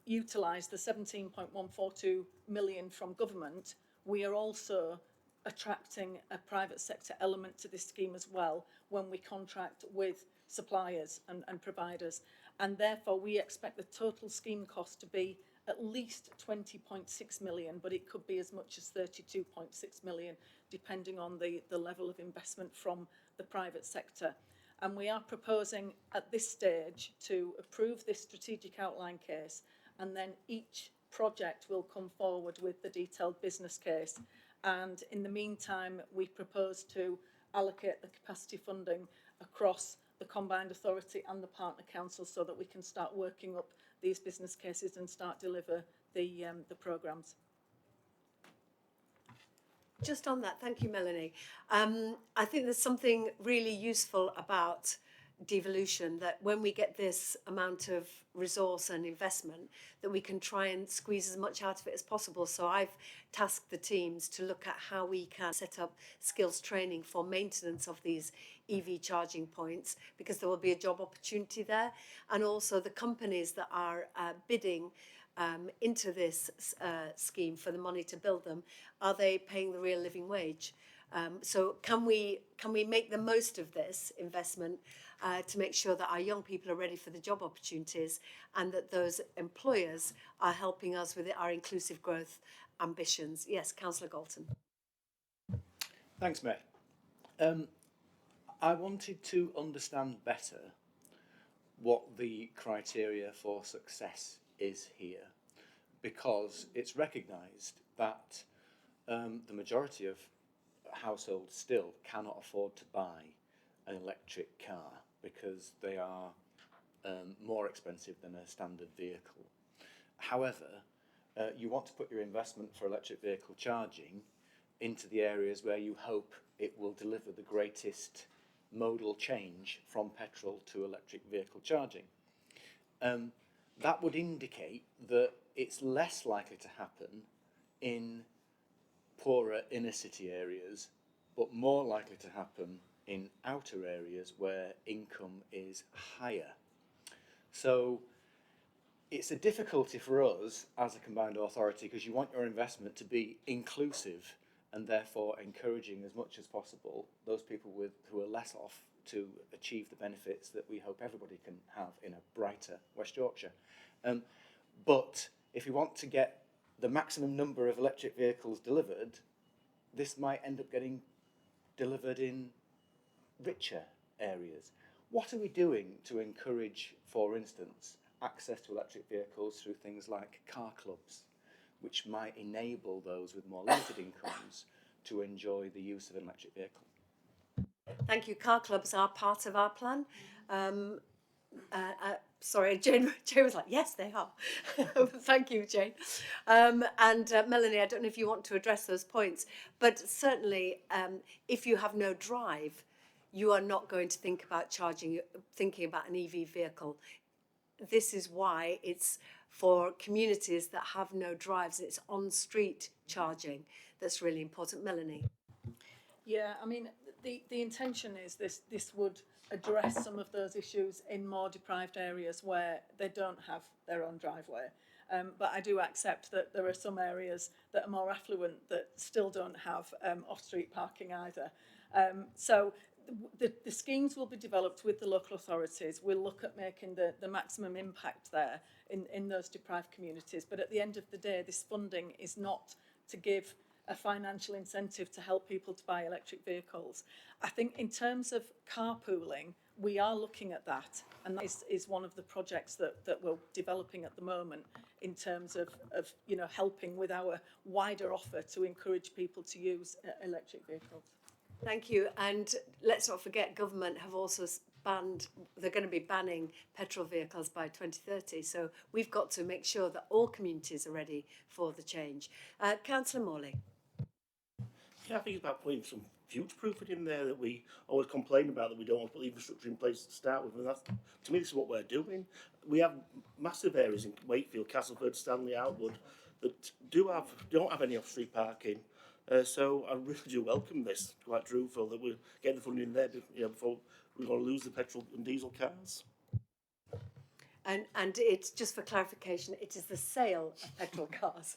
utilise the 17.142 million from government, we are also attracting a private sector element to this scheme as well when we contract with suppliers and providers. And therefore we expect the total scheme cost to be at least 20.6 million, but it could be as much as 32.6 million, depending on the level of investment from the private sector. And we are proposing at this stage to approve this strategic outline case, and then each project will come forward with the detailed business case. And in the meantime, we propose to allocate the capacity funding across the Combined Authority and the partner council so that we can start working up these business cases and start deliver the programmes. Just on that, thank you, Melanie. I think there's something really useful about devolution, that when we get this amount of resource and investment, that we can try and squeeze as much out of it as possible. So I've tasked the teams to look at how we can set up skills training for maintenance of these EV charging points, because there will be a job opportunity there. And also the companies that are bidding into this scheme for the money to build them, are they paying the real living wage? So can we make the most of this investment to make sure that our young people are ready for the job opportunities, and that those employers are helping us with our inclusive growth ambitions? Yes, Councillor Galton. Thanks, Mayor. I wanted to understand better what the criteria for success is here, because it's recognised that the majority of households still cannot afford to buy an electric car because they are more expensive than a standard vehicle. However, you want to put your investment for electric vehicle charging into the areas where you hope it will deliver the greatest modal change from petrol to electric vehicle charging. That would indicate that it's less likely to happen in poorer inner city areas, but more likely to happen in outer areas where income is higher. So it's a difficulty for us as a combined authority because you want your investment to be inclusive and therefore encouraging as much as possible those people who are less off to achieve the benefits that we hope everybody can have in a brighter West Yorkshire. But if you want to get the maximum number of electric vehicles delivered, this might end up getting delivered in richer areas. What are we doing to encourage, for instance, access to electric vehicles through things like car clubs, which might enable those with more limited incomes to enjoy the use of an electric vehicle? Thank you. Car clubs are part of our plan. Sorry, Jane was like, yes, they are. Thank you, Jane. And Melanie, I don't know if you want to address those points, but certainly if you have no drive, you are not going to think about thinking about an EV vehicle. This is why it's for communities that have no drives, it's on-street charging that's really important. Melanie? Yeah, I mean, the intention is this would address some of those issues in more deprived areas where they don't have their own driveway. But I do accept that there are some areas that are more affluent that still don't have off-street parking either. So the schemes will be developed with the local authorities. We'll look at making the maximum impact there in those deprived communities. But at the end of the day, this funding is not to give a financial incentive to help people to buy electric vehicles. I think in terms of carpooling, we are looking at that, and that is one of the projects that we're developing at the moment in terms of helping with our wider offer to encourage people to use electric vehicles. Thank you. And let's not forget, government have also they're going to be banning petrol vehicles by 2030. So we've got to make sure that all communities are ready for the change. Councillor Morley. Yeah, I think it's about putting some future-proofing in there that we always complain about, that we don't want to put the infrastructure in place to start with. And that's, to me, this is what we're doing. We have massive areas in Wakefield, Castleford, Stanley, Outwood that don't have any off-street parking. So I really do welcome this, quite truthful, that we're getting the funding there before we're going to lose the petrol and diesel cars. And it's just for clarification, it is the sale of petrol cars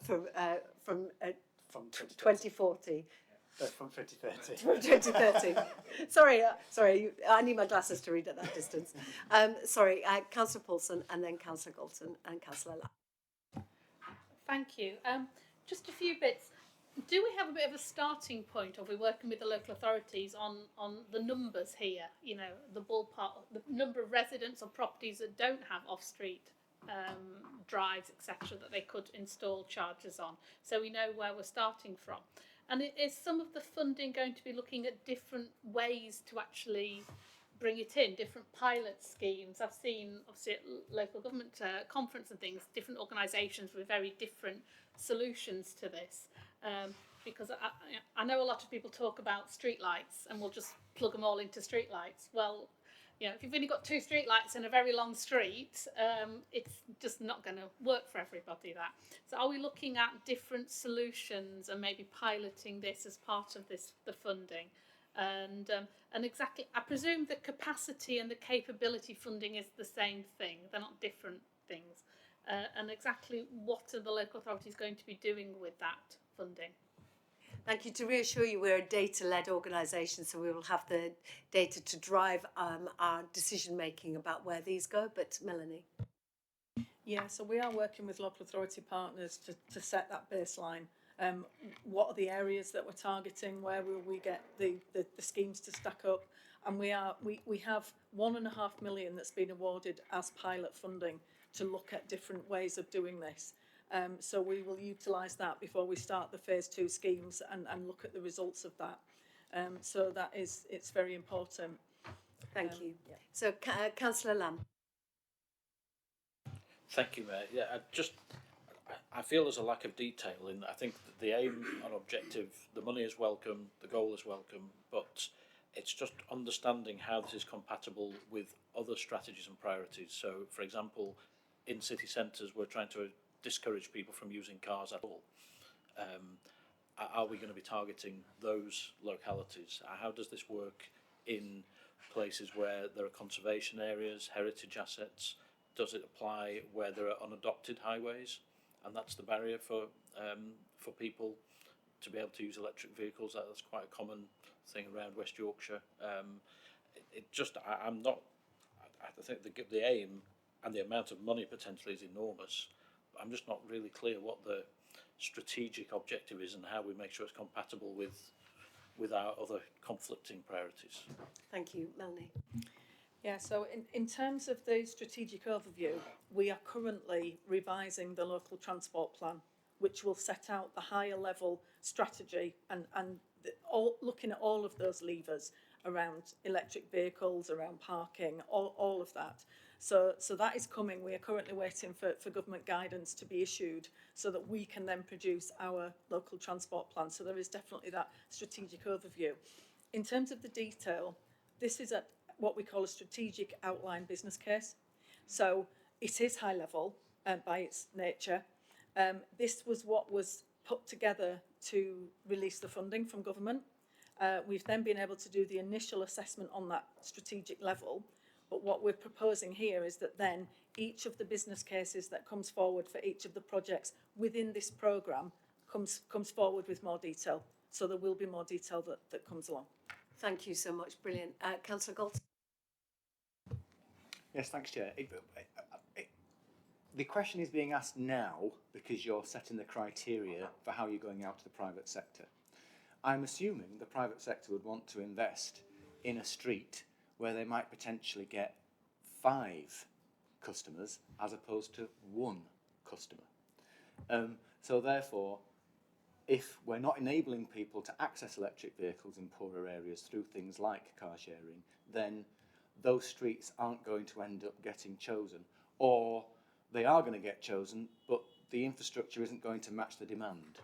from 2040. From 2030. From 2030. Sorry, I need my glasses to read at that distance. Sorry, Councillor Paulson, and then Councillor Galton and Councillor Lamb. Thank you. Just a few bits. Do we have a bit of a starting point, or are we working with the local authorities on the numbers here? You know, the ballpark, the number of residents or properties that don't have off-street drives, etc., that they could install chargers on, so we know where we're starting from. And is some of the funding going to be looking at different ways to actually bring it in, different pilot schemes? I've seen, obviously, at local government conference and things, different organisations with very different solutions to this. Because I know a lot of people talk about street lights and we'll just plug them all into street lights. Well, you know, if you've only got 2 street lights in a very long street, it's just not going to work for everybody, that. So are we looking at different solutions and maybe piloting this as part of the funding? And exactly, I presume the capacity and the capability funding is the same thing. They're not different things. And exactly what are the local authorities going to be doing with that funding? Thank you. To reassure you, we're a data-led organisation, so we will have the data to drive our decision-making about where these go. But Melanie? Yeah, so we are working with local authority partners to set that baseline. What are the areas that we're targeting? Where will we get the schemes to stack up? And we have £1.5 million that's been awarded as pilot funding to look at different ways of doing this. So we will utilise that before we start the phase 2 schemes and look at the results of that. So it's very important. Thank you. Yeah. So Councillor Lamb. Thank you, Mayor. Yeah, I feel there's a lack of detail in that. I think that the aim and objective, the money is welcome, the goal is welcome, but it's just understanding how this is compatible with other strategies and priorities. So, for example, in city centres, we're trying to discourage people from using cars at all. are we going to be targeting those localities? How does this work in places where there are conservation areas, heritage assets? Does it apply where there are unadopted highways? And that's the barrier for people to be able to use electric vehicles. That's quite a common thing around West Yorkshire. I'm not. I think the aim and the amount of money potentially is enormous. But I'm just not really clear what the strategic objective is and how we make sure it's compatible with our other conflicting priorities. Thank you, Melanie. Yeah, so in terms of the strategic overview, we are currently revising the local transport plan, which will set out the higher level strategy and looking at all of those levers around electric vehicles, around parking, all of that. So that is coming. We are currently waiting for government guidance to be issued so that we can then produce our local transport plan. So there is definitely that strategic overview. In terms of the detail, this is what we call a strategic outline business case. So it is high level by its nature. This was what was put together to release the funding from government. We've then been able to do the initial assessment on that strategic level. But what we're proposing here is that then each of the business cases that comes forward for each of the projects within this programme comes forward with more detail. So there will be more detail that comes along. Thank you so much. Brilliant. Councillor Galton. Yes, thanks, Chair. The question is being asked now because you're setting the criteria for how you're going out to the private sector. I'm assuming the private sector would want to invest in a street where they might potentially get 5 customers as opposed to 1 customer. So therefore, if we're not enabling people to access electric vehicles in poorer areas through things like car sharing, then those streets aren't going to end up getting chosen, or they are going to get chosen, but the infrastructure isn't going to match the demand.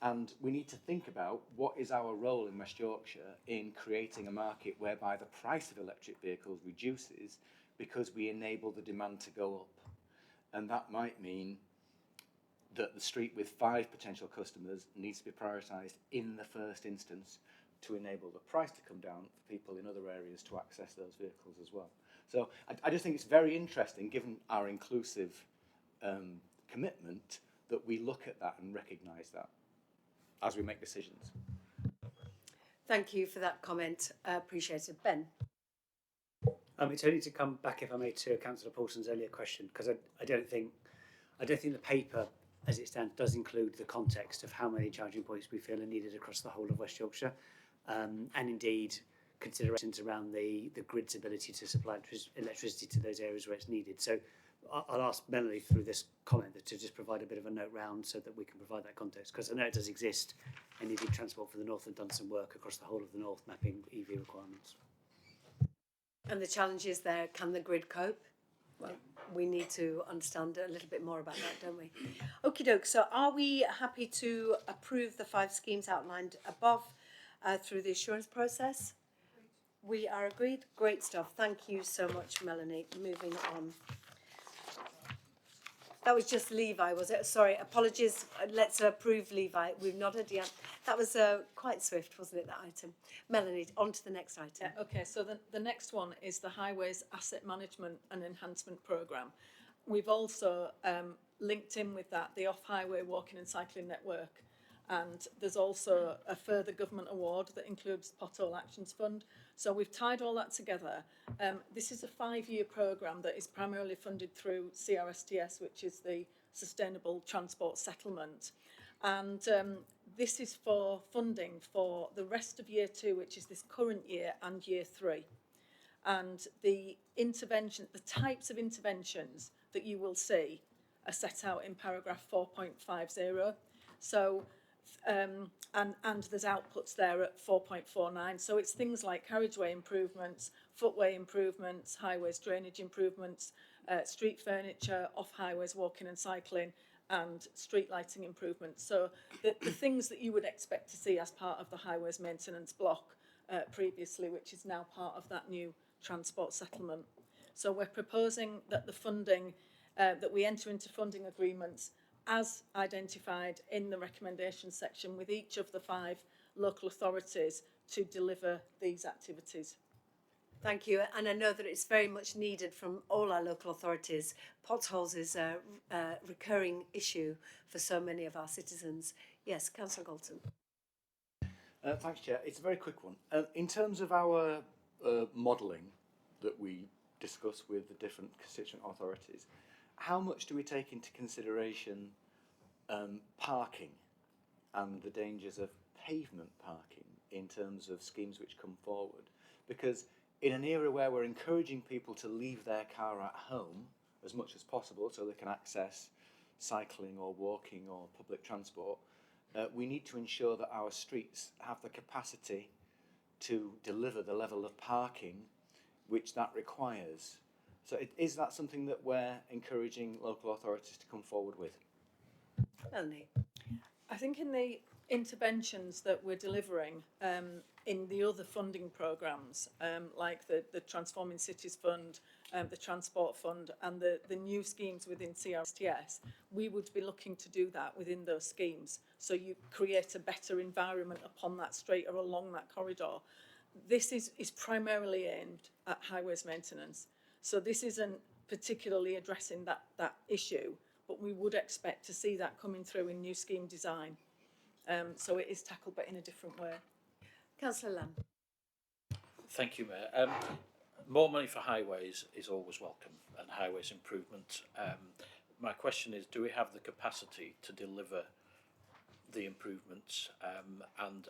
And we need to think about what is our role in West Yorkshire in creating a market whereby the price of electric vehicles reduces because we enable the demand to go up. And that might mean that the street with 5 potential customers needs to be prioritised in the first instance to enable the price to come down for people in other areas to access those vehicles as well. So I just think it's very interesting, given our inclusive commitment, that we look at that and recognise that as we make decisions. Thank you for that comment. Appreciate it. Ben. It's only to come back, if I may, to Councillor Paulson's earlier question, because I don't think the paper, as it stands, does include the context of how many charging points we feel are needed across the whole of West Yorkshire, and indeed considerations around the grid's ability to supply electricity to those areas where it's needed. So I'll ask Melanie through this comment to just provide a bit of a note round so that we can provide that context, because I know it does exist, and indeed Transport for the North have done some work across the whole of the North mapping EV requirements. And the challenge is there, can the grid cope? Well, we need to understand a little bit more about that, don't we? Okie doke, so are we happy to approve the 5 schemes outlined above through the assurance process? We are agreed. Great stuff. Thank you so much, Melanie. Moving on. That was just Levi, was it? Sorry, apologies. Let's approve Levi. We've nodded, yeah. That was quite swift, wasn't it, that item? Melanie, on to the next item. Yeah, okay, so the next one is the Highways Asset Management and Enhancement Programme. We've also linked in with that the off-highway walking and cycling network, and there's also a further government award that includes Pothole Actions Fund. So we've tied all that together. This is a 5-year programme that is primarily funded through CRSTS, which is the Sustainable Transport Settlement. And this is for funding for the rest of year 2, which is this current year, and year 3. And the types of interventions that you will see are set out in paragraph 4.50. So and there's outputs there at 4.49. So it's things like carriageway improvements, footway improvements, highways drainage improvements, street furniture, off-highways walking and cycling, and street lighting improvements. So the things that you would expect to see as part of the highways maintenance block previously, which is now part of that new transport settlement. So we're proposing that the funding, that we enter into funding agreements as identified in the recommendations section with each of the 5 local authorities to deliver these activities. Thank you, and I know that it's very much needed from all our local authorities. Potholes is a recurring issue for so many of our citizens. Yes, Councillor Galton. Thanks, Chair. It's a very quick one. In terms of our modelling that we discuss with the different constituent authorities, how much do we take into consideration parking and the dangers of pavement parking in terms of schemes which come forward? Because in an era where we're encouraging people to leave their car at home as much as possible so they can access cycling or walking or public transport, we need to ensure that our streets have the capacity to deliver the level of parking which that requires. So is that something that we're encouraging local authorities to come forward with? Melanie. I think in the interventions that we're delivering in the other funding programmes, like the Transforming Cities Fund, the Transport Fund and the new schemes within CRSTS, we would be looking to do that within those schemes. So you create a better environment upon that straight or along that corridor. This is primarily aimed at highways maintenance. So this isn't particularly addressing that issue, but we would expect to see that coming through in new scheme design. So it is tackled, but in a different way. Councillor Lamb. Thank you, Mayor. More money for highways is always welcome, and highways improvement. My question is, do we have the capacity to deliver the improvements? And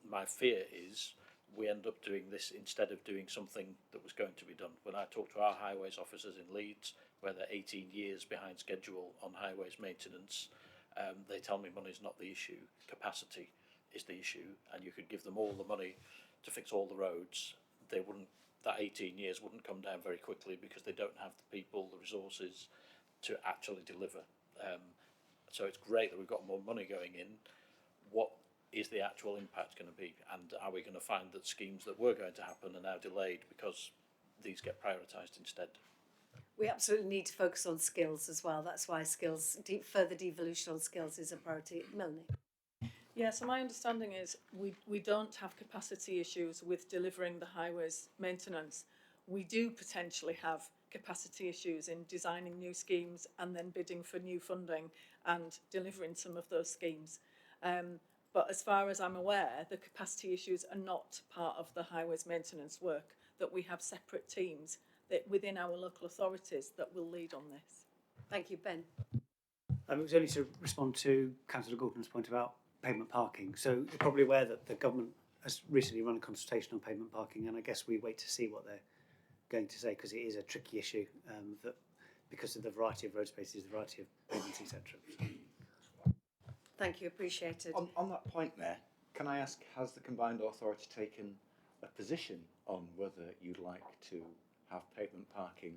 my fear is we end up doing this instead of doing something that was going to be done. When I talk to our highways officers in Leeds, where they're 18 years behind schedule on highways maintenance, they tell me money is not the issue, capacity is the issue, and you could give them all the money to fix all the roads, that 18 years wouldn't come down very quickly because they don't have the people, the resources to actually deliver. So it's great that we've got more money going in. What is the actual impact going to be? And are we going to find that schemes that were going to happen are now delayed because these get prioritised instead? We absolutely need to focus on skills as well. That's why skills, further devolution on skills is a priority. Melanie. Yeah, so my understanding is we don't have capacity issues with delivering the highways maintenance. We do potentially have capacity issues in designing new schemes and then bidding for new funding and delivering some of those schemes. But as far as I'm aware, the capacity issues are not part of the highways maintenance work, that we have separate teams that within our local authorities that will lead on this. Thank you, Ben. It was only to respond to Councillor Galton's point about pavement parking. So you're probably aware that the government has recently run a consultation on pavement parking, and I guess we wait to see what they're going to say, because it is a tricky issue that because of the variety of road spaces, the variety of pavements, etc. Thank you, appreciated. On that point there, can I ask, has the combined authority taken a position on whether you'd like to have pavement parking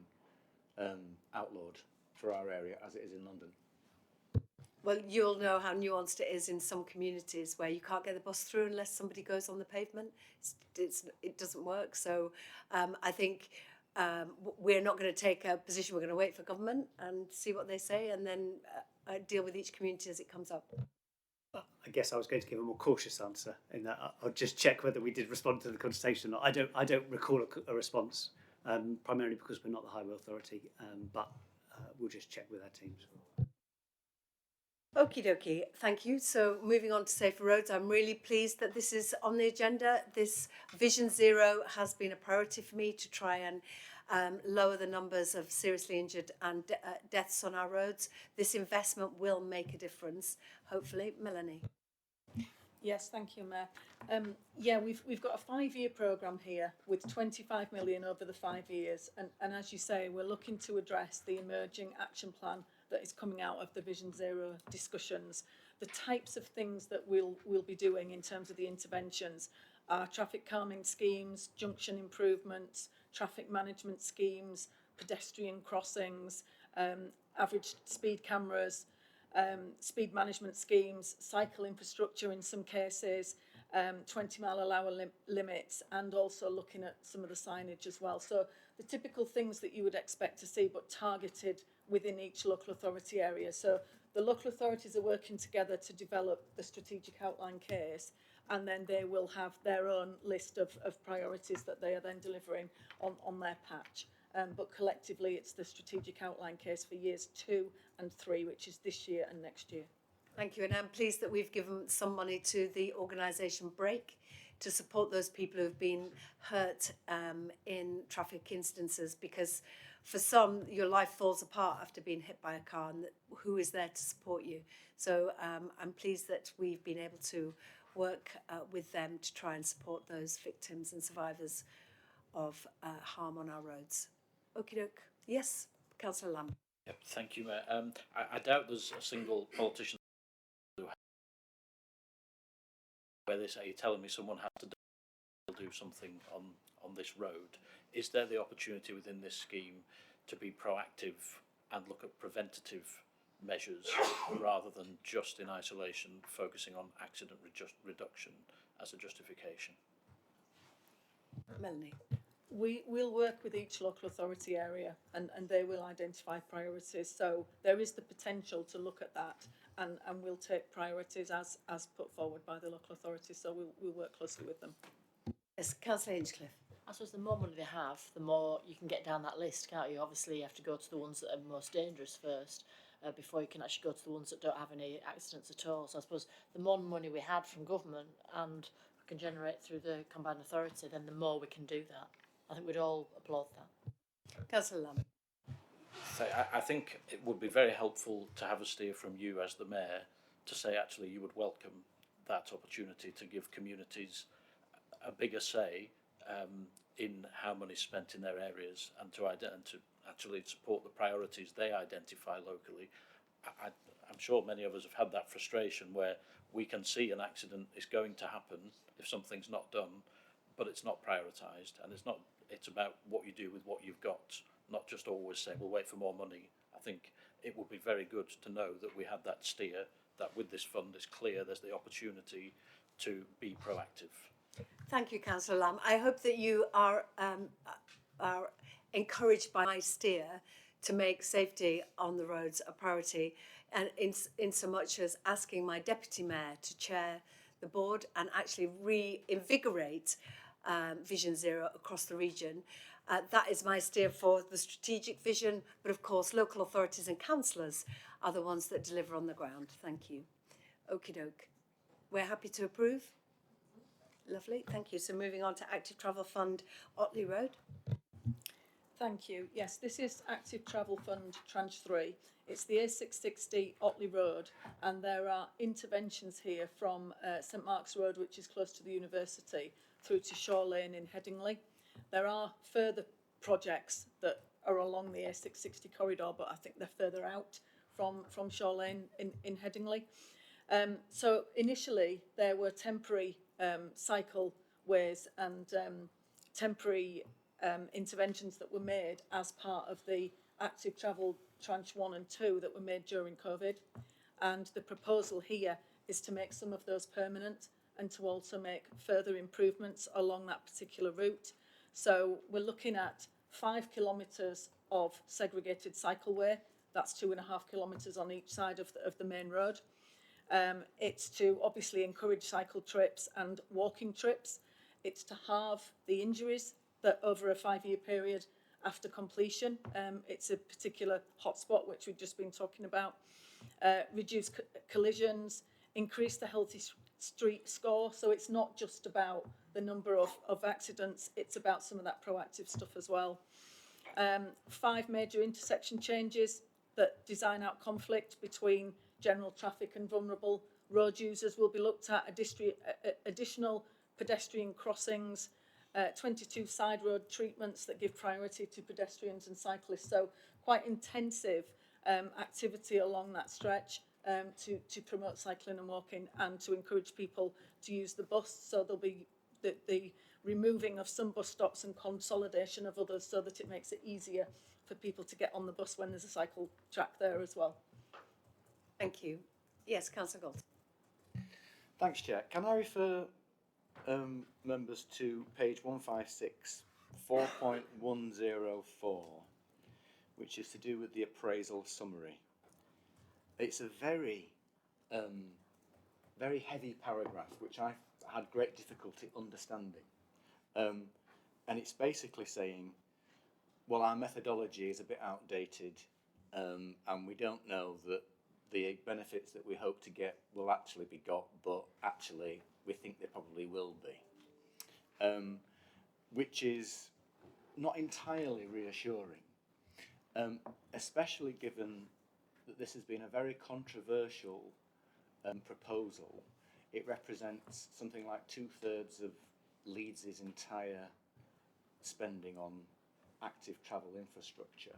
outlawed for our area as it is in London? Well, you'll know how nuanced it is in some communities where you can't get the bus through unless somebody goes on the pavement. It doesn't work. So I think we're not going to take a position. We're going to wait for government and see what they say, and then deal with each community as it comes up. I guess I was going to give a more cautious answer in that I'll just check whether we did respond to the consultation or not. I don't recall a response, primarily because we're not the Highway Authority, but we'll just check with our teams. Okie dokie, thank you. So moving on to Safer Roads, I'm really pleased that this is on the agenda. This Vision Zero has been a priority for me to try and lower the numbers of seriously injured and deaths on our roads. This investment will make a difference, hopefully. Melanie. Yes, thank you, Mayor. Yeah, we've got a 5-year programme here with 25 million over the 5 years, and as you say, we're looking to address the emerging action plan that is coming out of the Vision Zero discussions. The types of things that we'll be doing in terms of the interventions are traffic calming schemes, junction improvements, traffic management schemes, pedestrian crossings, average speed cameras, speed management schemes, cycle infrastructure in some cases, 20-mile-an-hour limits, and also looking at some of the signage as well. So the typical things that you would expect to see, but targeted within each local authority area. So the local authorities are working together to develop the strategic outline case, and then they will have their own list of priorities that they are then delivering on their patch. But collectively, it's the strategic outline case for years 2 and 3, which is this year and next year. Thank you, and I'm pleased that we've given some money to the organisation Break to support those people who've been hurt in traffic instances, because for some, your life falls apart after being hit by a car, and who is there to support you? So I'm pleased that we've been able to work with them to try and support those victims and survivors of harm on our roads. Okie doke. Yes, Councillor Lamb. Yep, thank you, Mayor. I doubt there's a single politician where they say, you're telling me someone has to do something on this road. Is there the opportunity within this scheme to be proactive and look at preventative measures rather than just in isolation focusing on accident reduction as a justification? Melanie. We'll work with each local authority area, and they will identify priorities. So there is the potential to look at that, and we'll take priorities as put forward by the local authorities. So we'll work closely with them. Yes, Councillor Hinchcliffe. I suppose the more money they have, the more you can get down that list, can't you? Obviously, you have to go to the ones that are most dangerous first, before you can actually go to the ones that don't have any accidents at all. So I suppose the more money we had from government and we can generate through the combined authority, then the more we can do that. I think we'd all applaud that. Councillor Lamb. So I think it would be very helpful to have a steer from you as the Mayor to say actually you would welcome that opportunity to give communities a bigger say in how money is spent in their areas, and to actually support the priorities they identify locally. I'm sure many of us have had that frustration where we can see an accident is going to happen if something's not done, but it's not prioritised, and it's about what you do with what you've got, not just always say, we'll wait for more money. I think it would be very good to know that we had that steer, that with this fund it's clear there's the opportunity to be proactive. Thank you, Councillor Lamb. I hope that you are encouraged by my steer to make safety on the roads a priority, and in so much as asking my Deputy Mayor to chair the board and actually reinvigorate Vision Zero across the region. That is my steer for the strategic vision, but of course local authorities and councillors are the ones that deliver on the ground. Thank you. Okie doke. We're happy to approve. Lovely, thank you. So moving on to Active Travel Fund, Otley Road. Thank you. Yes, this is Active Travel Fund Tranche 3. It's the A660 Otley Road, and there are interventions here from St Mark's Road, which is close to the university, through to Shore Lane in Headingley. There are further projects that are along the A660 corridor, but I think they're further out from Shore Lane in Headingley. So initially there were temporary cycleways and temporary interventions that were made as part of the Active Travel Tranche 1 and 2 that were made during COVID. And the proposal here is to make some of those permanent and to also make further improvements along that particular route. So we're looking at 5 kilometres of segregated cycleway. That's 2.5 kilometres on each side of the main road. It's to obviously encourage cycle trips and walking trips. It's to halve the injuries that over a 5-year period after completion. It's a particular hotspot which we've just been talking about. Reduce collisions, increase the healthy street score. So it's not just about the number of accidents, it's about some of that proactive stuff as well. 5 major intersection changes that design out conflict between general traffic and vulnerable road users will be looked at. Additional pedestrian crossings, 22 side road treatments that give priority to pedestrians and cyclists. So quite intensive activity along that stretch to promote cycling and walking and to encourage people to use the bus. So there'll be the removing of some bus stops and consolidation of others so that it makes it easier for people to get on the bus when there's a cycle track there as well. Thank you. Yes, Councillor Gold. Thanks, Chair. Can I refer members to page 156 4.104, which is to do with the appraisal summary. It's a very, very heavy paragraph, which I had great difficulty understanding. And it's basically saying, well, our methodology is a bit outdated, and we don't know that the benefits that we hope to get will actually be got, but actually we think they probably will be, which is not entirely reassuring, especially given that this has been a very controversial proposal. It represents something like 2/3 of Leeds' entire spending on active travel infrastructure,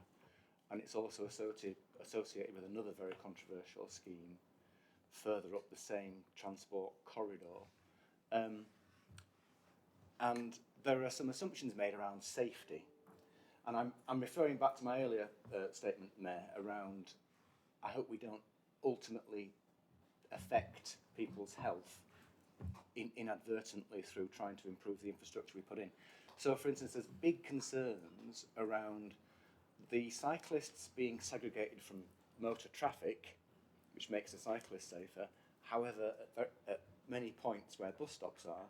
and it's also associated with another very controversial scheme further up the same transport corridor. And there are some assumptions made around safety, and I'm referring back to my earlier statement, Mayor, around I hope we don't ultimately affect people's health inadvertently through trying to improve the infrastructure we put in. So, for instance, there's big concerns around the cyclists being segregated from motor traffic, which makes the cyclists safer. However, at many points where bus stops are,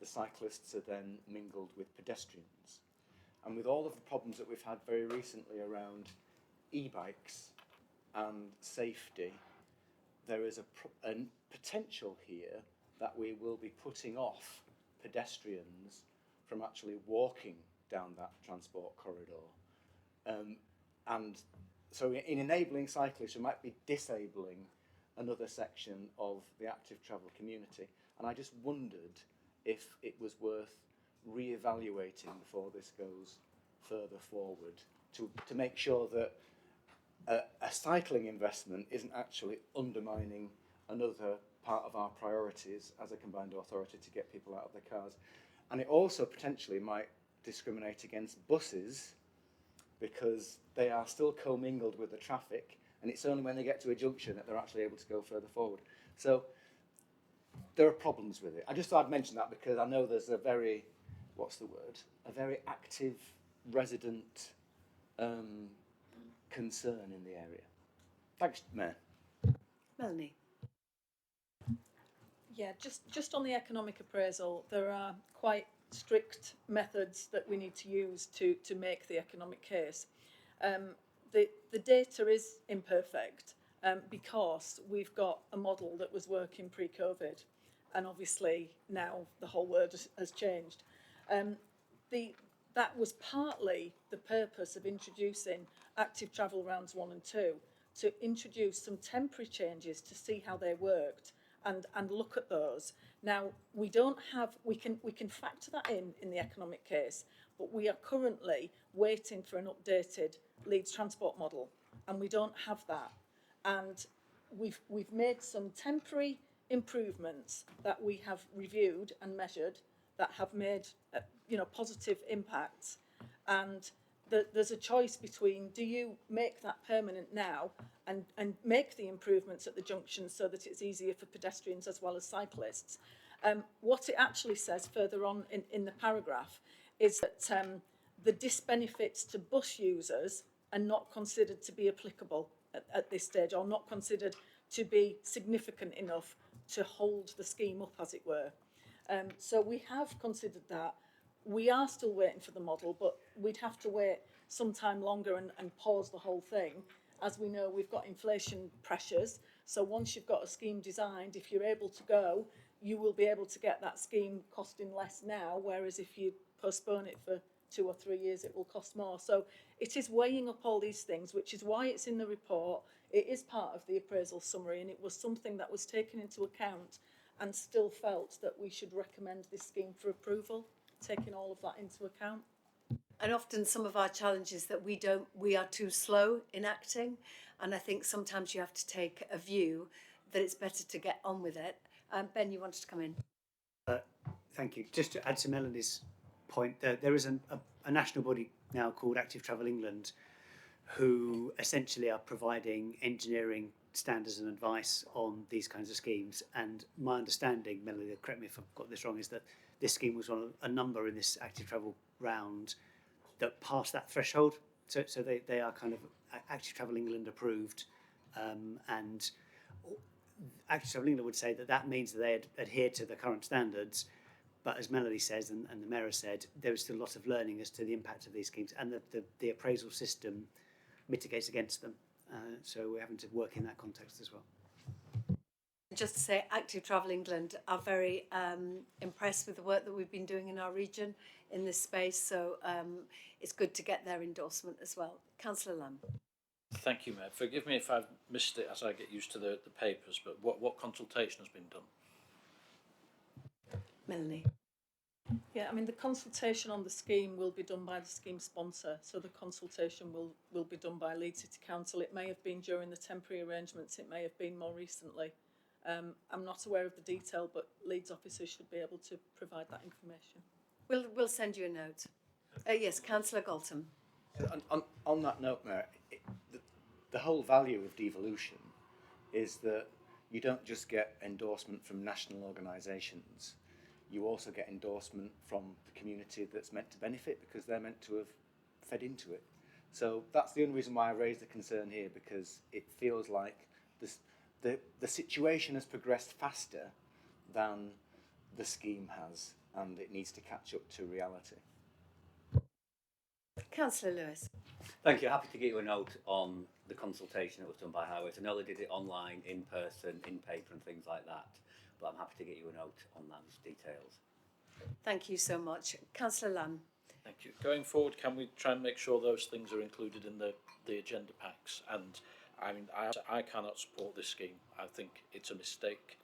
the cyclists are then mingled with pedestrians. And with all of the problems that we've had very recently around e-bikes and safety, there is a potential here that we will be putting off pedestrians from actually walking down that transport corridor. And so in enabling cyclists, we might be disabling another section of the active travel community. And I just wondered if it was worth re-evaluating before this goes further forward to make sure that a cycling investment isn't actually undermining another part of our priorities as a combined authority to get people out of their cars. And it also potentially might discriminate against buses because they are still commingled with the traffic, and it's only when they get to a junction that they're actually able to go further forward. So there are problems with it. I just thought I'd mention that because I know there's a very, a very active resident concern in the area. Thanks, Mayor. Melanie. Yeah, just on the economic appraisal, there are quite strict methods that we need to use to make the economic case. The data is imperfect because we've got a model that was working pre-COVID, and obviously now the whole world has changed. That was partly the purpose of introducing active travel rounds 1 and 2, to introduce some temporary changes to see how they worked and look at those. Now, we can factor that in the economic case, but we are currently waiting for an updated Leeds transport model, and we don't have that. And we've made some temporary improvements that we have reviewed and measured that have made positive impacts. And there's a choice between, do you make that permanent now and make the improvements at the junction so that it's easier for pedestrians as well as cyclists? What it actually says further on in the paragraph is that the disbenefits to bus users are not considered to be applicable at this stage, or not considered to be significant enough to hold the scheme up, as it were. So we have considered that. We are still waiting for the model, but we'd have to wait some time longer and pause the whole thing. As we know, we've got inflation pressures. So once you've got a scheme designed, if you're able to go, you will be able to get that scheme costing less now, whereas if you postpone it for 2 or 3 years, it will cost more. So it is weighing up all these things, which is why it's in the report. It is part of the appraisal summary, and it was something that was taken into account and still felt that we should recommend this scheme for approval, taking all of that into account. And often some of our challenges that we are too slow in acting, and I think sometimes you have to take a view that it's better to get on with it. Ben, you wanted to come in. Thank you. Just to add to Melanie's point, there is a national body now called Active Travel England, who essentially are providing engineering standards and advice on these kinds of schemes. And my understanding, Melanie, correct me if I've got this wrong, is that this scheme was on a number in this active travel round that pass that threshold. So they are kind of Active Travel England approved, and Active Travel England would say that means that they adhere to the current standards. But as Melanie says, and the Mayor has said, there is still a lot of learning as to the impact of these schemes, and the appraisal system mitigates against them. So we're having to work in that context as well. Just to say, Active Travel England are very impressed with the work that we've been doing in our region in this space, so it's good to get their endorsement as well. Councillor Lamb. Thank you, Mayor. Forgive me if I've missed it as I get used to the papers, but what consultation has been done? Melanie. Yeah, I mean, the consultation on the scheme will be done by the scheme sponsor, so the consultation will be done by Leeds City Council. It may have been during the temporary arrangements, it may have been more recently. I'm not aware of the detail, but Leeds officers should be able to provide that information. We'll send you a note. Yes, Councillor Galton. On that note, Mayor, the whole value of devolution is that you don't just get endorsement from national organisations, you also get endorsement from the community that's meant to benefit because they're meant to have fed into it. So that's the only reason why I raised the concern here, because it feels like the situation has progressed faster than the scheme has, and it needs to catch up to reality. Councillor Lewis. Thank you. Happy to get you a note on the consultation that was done by Highways. I know they did it online, in person, in paper and things like that, but I'm happy to get you a note on those details. Thank you so much. Councillor Lamb. Thank you. Going forward, can we try and make sure those things are included in the agenda packs? And I mean, I cannot support this scheme. I think it's a mistake.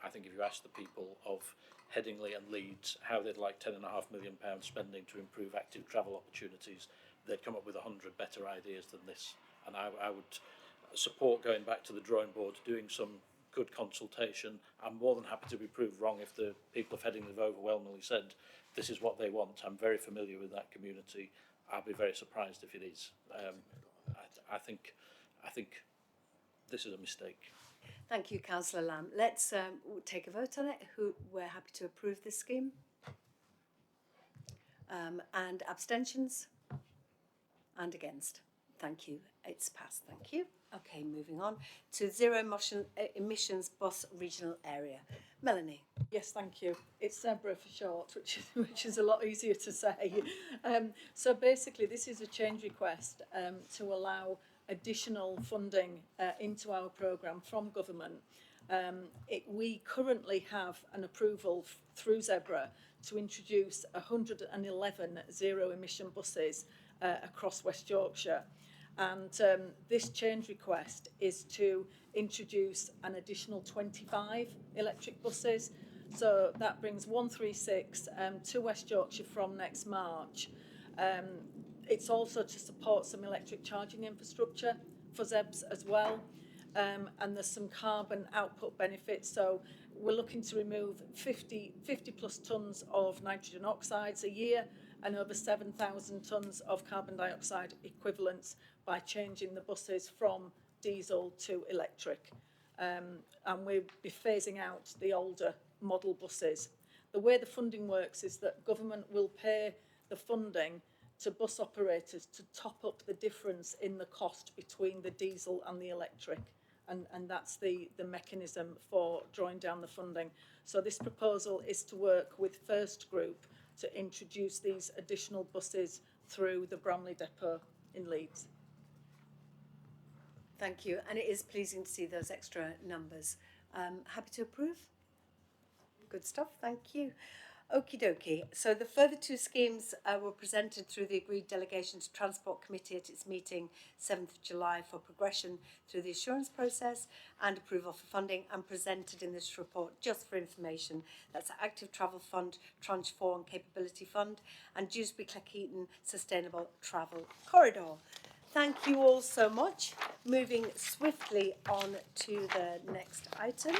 I think if you ask the people of Headingley and Leeds how they'd like £10.5 million spending to improve active travel opportunities, they'd come up with 100 better ideas than this. And I would support going back to the drawing board, doing some good consultation. I'm more than happy to be proved wrong if the people of Headingley have overwhelmingly said this is what they want. I'm very familiar with that community. I'll be very surprised if it is. I think this is a mistake. Thank you, Councillor Lamb. Let's take a vote on it. We're happy to approve this scheme. And abstentions? And against? Thank you. It's passed. Thank you. Okay, moving on to zero emissions bus regional area. Melanie. Yes, thank you. It's ZEBRA for short, which is a lot easier to say. So basically, this is a change request to allow additional funding into our programme from government. We currently have an approval through ZEBRA to introduce 111 zero emission buses across West Yorkshire. And this change request is to introduce an additional 25 electric buses. So that brings 136 to West Yorkshire from next March. It's also to support some electric charging infrastructure for ZEBs as well. And there's some carbon output benefits. So we're looking to remove 50 plus tonnes of nitrogen oxides a year and over 7,000 tonnes of carbon dioxide equivalents by changing the buses from diesel to electric. And we'll be phasing out the older model buses. The way the funding works is that government will pay the funding to bus operators to top up the difference in the cost between the diesel and the electric. And that's the mechanism for drawing down the funding. So this proposal is to work with First Group to introduce these additional buses through the Bramley Depot in Leeds. Thank you. And it is pleasing to see those extra numbers. Happy to approve? Good stuff. Thank you. Okie dokie. So the further two schemes were presented through the agreed delegation to Transport Committee at its meeting 7th of July for progression through the assurance process and approval for funding, and presented in this report just for information. That's Active Travel Fund, Tranche 4 and Capability Fund, and Dewsbury-Cleckheaton Sustainable Travel Corridor. Thank you all so much. Moving swiftly on to the next item.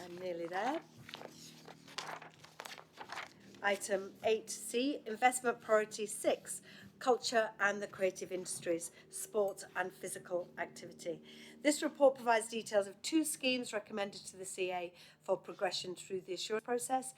I'm nearly there. Item 8C, Investment Priority 6, Culture and the Creative Industries, Sport and Physical Activity. This report provides details of two schemes recommended to the CA for progression through the assurance process.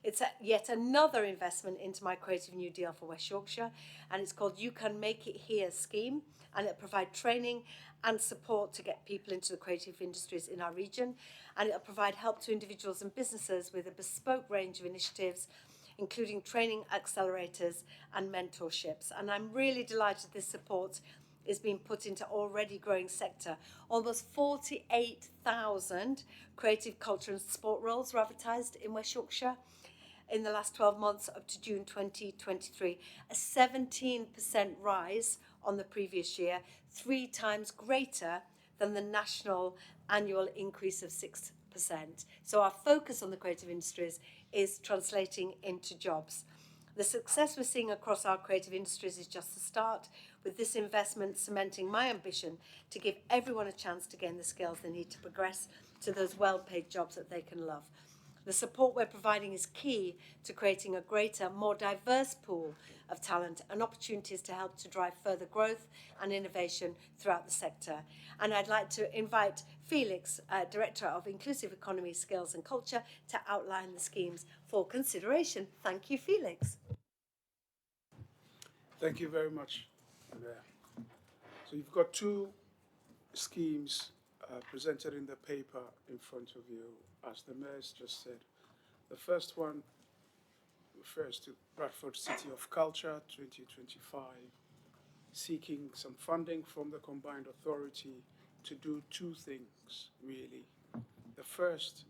It's yet another investment into my Creative New Deal for West Yorkshire, and it's called You Can Make It Here scheme, and it'll provide training and support to get people into the creative industries in our region, and it'll provide help to individuals and businesses with a bespoke range of initiatives, including training accelerators and mentorships. And I'm really delighted this support is being put into already growing sector. Almost 48,000 creative, culture and sport roles were advertised in West Yorkshire in the last 12 months up to June 2023, a 17% rise on the previous year, 3 times greater than the national annual increase of 6%. So our focus on the creative industries is translating into jobs. The success we're seeing across our creative industries is just the start, with this investment cementing my ambition to give everyone a chance to gain the skills they need to progress to those well-paid jobs that they can love. The support we're providing is key to creating a greater, more diverse pool of talent and opportunities to help to drive further growth and innovation throughout the sector. And I'd like to invite Felix, Director of Inclusive Economy, Skills and Culture, to outline the schemes for consideration. Thank you, Felix. Thank you very much, Mayor. So you've got 2 schemes presented in the paper in front of you, as the Mayor's just said. The first one refers to Bradford City of Culture 2025, seeking some funding from the Combined Authority to do 2 things, really. The first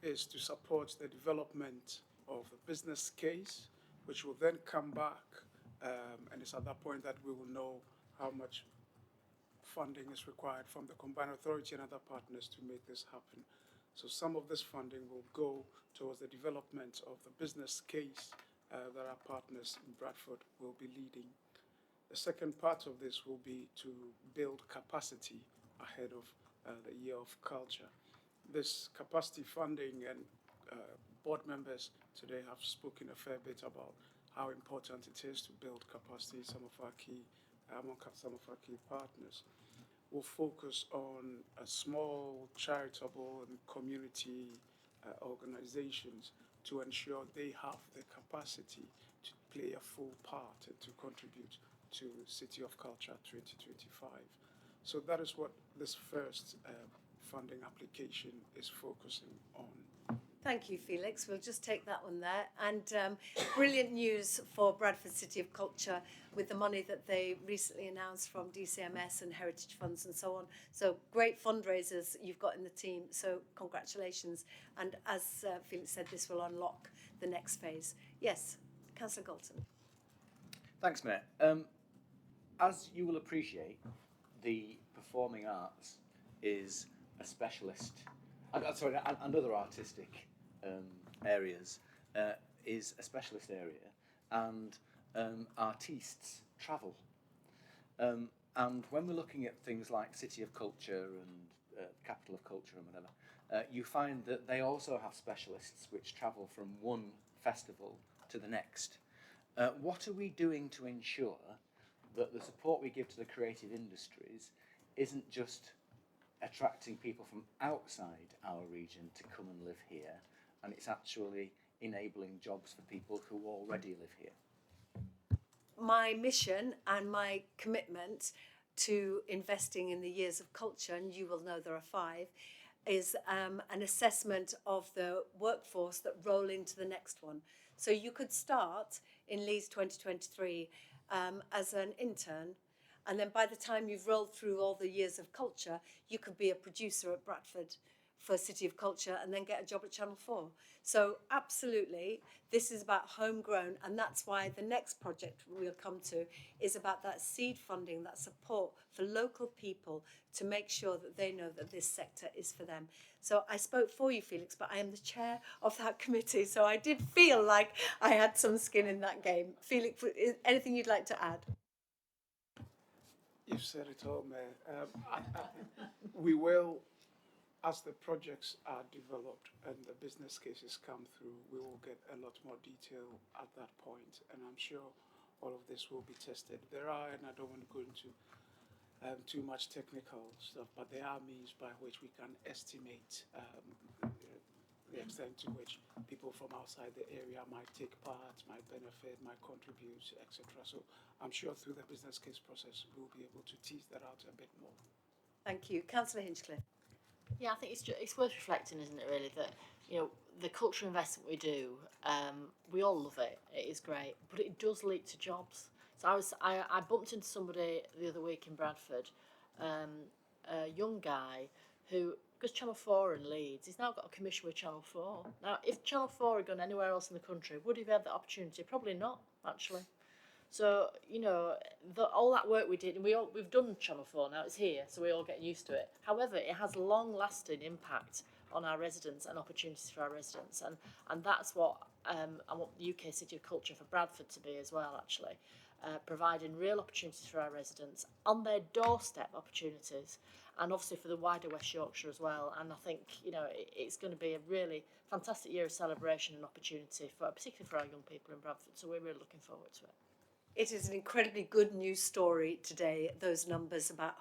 is to support the development of the business case, which will then come back, and it's at that point that we will know how much funding is required from the Combined Authority and other partners to make this happen. So some of this funding will go towards the development of the business case that our partners in Bradford will be leading. The second part of this will be to build capacity ahead of the Year of Culture. This capacity funding, and board members today have spoken a fair bit about how important it is to build capacity. Among some of our key partners will focus on small charitable and community organizations to ensure they have the capacity to play a full part and to contribute to City of Culture 2025. So that is what this first funding application is focusing on. Thank you, Felix. We'll just take that one there. And brilliant news for Bradford City of Culture with the money that they recently announced from DCMS and Heritage Funds and so on. So great fundraisers you've got in the team. So congratulations. And as Felix said, this will unlock the next phase. Yes, Councillor Galton. Thanks, Mayor. As you will appreciate, the performing arts is a specialist, and other artistic areas is a specialist area, and artistes travel. And when we're looking at things like City of Culture and Capital of Culture and whatever, you find that they also have specialists which travel from one festival to the next. What are we doing to ensure that the support we give to the creative industries isn't just attracting people from outside our region to come and live here, and it's actually enabling jobs for people who already live here? My mission and my commitment to investing in the years of culture, and you will know there are 5, is an assessment of the workforce that roll into the next one. So you could start in Leeds 2023 as an intern, and then by the time you've rolled through all the years of culture, you could be a producer at Bradford for City of Culture and then get a job at Channel 4. So absolutely, this is about homegrown, and that's why the next project we'll come to is about that seed funding, that support for local people to make sure that they know that this sector is for them. So I spoke for you, Felix, but I am the chair of that committee, so I did feel like I had some skin in that game. Felix, anything you'd like to add? You've said it all, Mayor. We will, as the projects are developed and the business cases come through, we will get a lot more detail at that point, and I'm sure all of this will be tested. There are, and I don't want to go into too much technical stuff, but there are means by which we can estimate the extent to which people from outside the area might take part, might benefit, might contribute, etc. So I'm sure through the business case process, we'll be able to tease that out a bit more. Thank you. Councillor Hinchcliffe. Yeah, I think it's worth reflecting, isn't it, really, that, you know, the cultural investment we do, we all love it. It is great, but it does lead to jobs. So I bumped into somebody the other week in Bradford, a young guy who, because Channel 4 in Leeds, he's now got a commission with Channel 4. Now, if Channel 4 had gone anywhere else in the country, would he have had that opportunity? Probably not, actually. So, you know, all that work we did, and we've done Channel 4 now, it's here, so we're all getting used to it. However, it has long-lasting impact on our residents and opportunities for our residents, and that's what I want the UK City of Culture for Bradford to be as well, actually. Providing real opportunities for our residents, on their doorstep opportunities, and obviously for the wider West Yorkshire as well. And I think, you know, it's going to be a really fantastic year of celebration and opportunity, particularly for our young people in Bradford, so we're really looking forward to it. It is an incredibly good news story today, those numbers about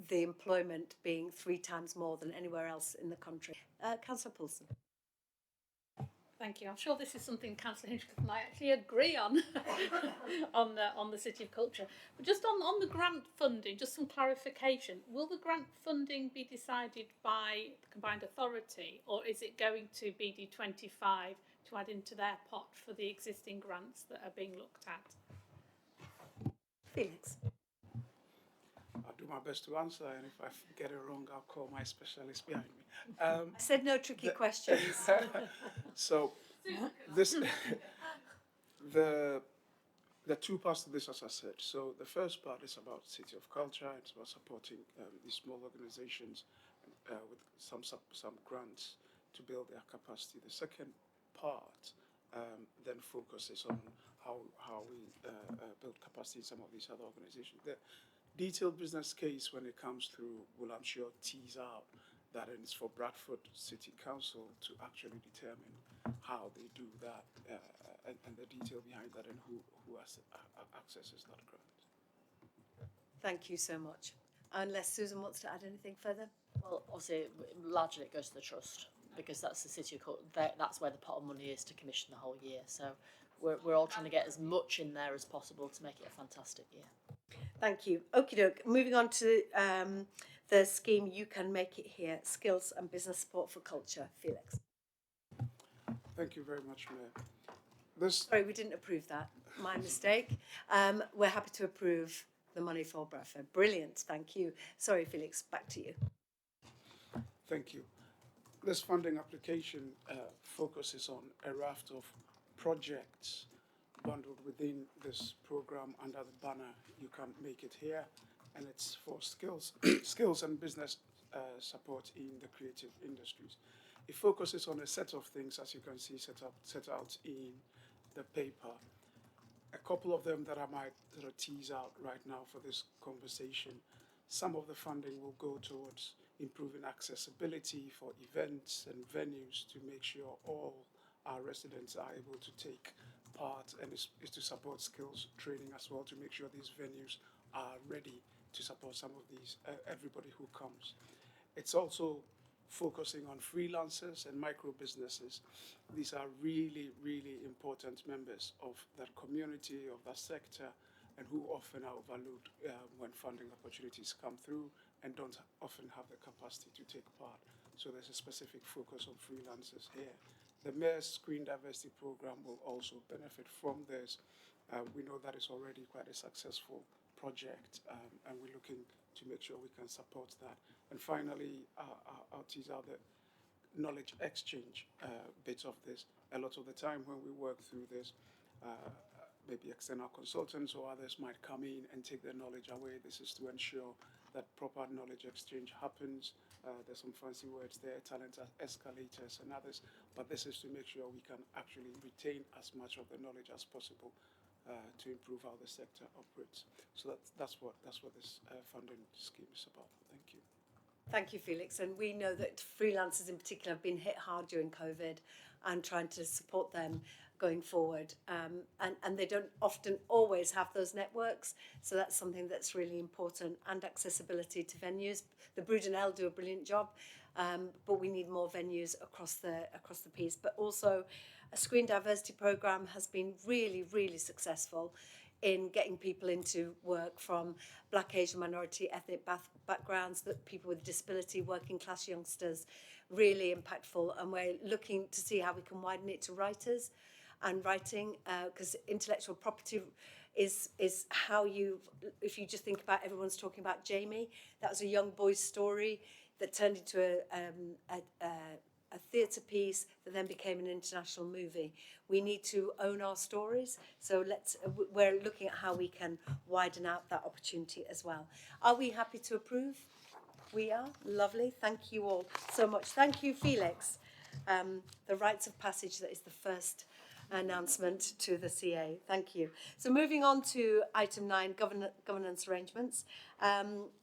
the employment being 3 times more than anywhere else in the country. Councillor Poulsen. Thank you. I'm sure this is something Councillor Hinchcliffe and I actually agree on, on the City of Culture. But just on the grant funding, just some clarification. Will the grant funding be decided by the combined authority, or is it going to BD25 to add into their pot for the existing grants that are being looked at? Felix. I'll do my best to answer, and if I get it wrong, I'll call my specialist behind me. I said no tricky questions. So, this the two parts to this, as I said. So the first part is about City of Culture. It's about supporting these small organisations with some grants to build their capacity. The second part then focuses on how we build capacity in some of these other organisations. The detailed business case, when it comes through, will, I'm sure, tease out that, and it's for Bradford City Council to actually determine how they do that and the detail behind that, and who accesses that grant. Thank you so much. Unless Susan wants to add anything further? Well, obviously, largely it goes to the trust, because that's the City of Culture, that's where the pot of money is to commission the whole year. So we're all trying to get as much in there as possible to make it a fantastic year. Thank you. Okie doke. Moving on to the scheme You Can Make It Here, Skills and Business Support for Culture. Felix. Thank you very much, Mayor. Sorry, we didn't approve that. My mistake. We're happy to approve the money for Bradford. Brilliant. Thank you. Sorry, Felix, back to you. Thank you. This funding application focuses on a raft of projects bundled within this program under the banner You Can Make It Here, and it's for skills and business support in the creative industries. It focuses on a set of things, as you can see, set out in the paper. A couple of them that I might sort of tease out right now for this conversation. Some of the funding will go towards improving accessibility for events and venues to make sure all our residents are able to take part, and is to support skills training as well, to make sure these venues are ready to support some of these, everybody who comes. It's also focusing on freelancers and micro businesses. These are really, really important members of that community, of that sector, and who often are overlooked when funding opportunities come through and don't often have the capacity to take part. So there's a specific focus on freelancers here. The Mayor's Screen Diversity Program will also benefit from this. We know that it's already quite a successful project, and we're looking to make sure we can support that. And finally, I'll tease out the knowledge exchange bit of this. A lot of the time when we work through this, maybe external consultants or others might come in and take their knowledge away. This is to ensure that proper knowledge exchange happens. There's some fancy words there, talent escalators and others, but this is to make sure we can actually retain as much of the knowledge as possible to improve how the sector operates. So that's what this funding scheme is about. Thank you. Thank you, Felix. And we know that freelancers in particular have been hit hard during COVID, and trying to support them going forward. And they don't often always have those networks, so that's something that's really important. And accessibility to venues. The Brudenell do a brilliant job, but we need more venues across the piece. But also, a screen diversity programme has been really, really successful in getting people into work from Black, Asian, minority, ethnic backgrounds, that people with disability, working class youngsters, really impactful. And we're looking to see how we can widen it to writers and writing, because intellectual property is how you, if you just think about, everyone's talking about Jamie, that was a young boy's story that turned into a theatre piece that then became an international movie. We need to own our stories, so we're looking at how we can widen out that opportunity as well. Are we happy to approve? We are. Lovely. Thank you all so much. Thank you, Felix. The rites of passage, that is the first announcement to the CA. Thank you. So moving on to item 9, governance arrangements.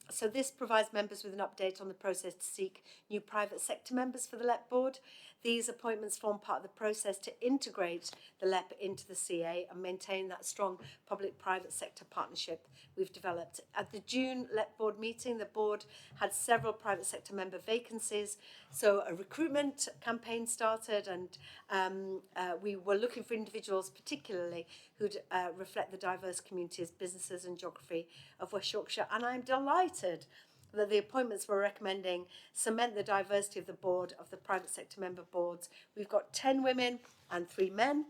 So this provides members with an update on the process to seek new private sector members for the LEP board. These appointments form part of the process to integrate the LEP into the CA and maintain that strong public-private sector partnership we've developed. At the June LEP board meeting, the board had several private sector member vacancies, so a recruitment campaign started, and we were looking for individuals particularly who'd reflect the diverse communities, businesses and geography of West Yorkshire, and I'm delighted that the appointments we're recommending cement the diversity of the board, of the private sector member boards. We've got 10 women and 3 men.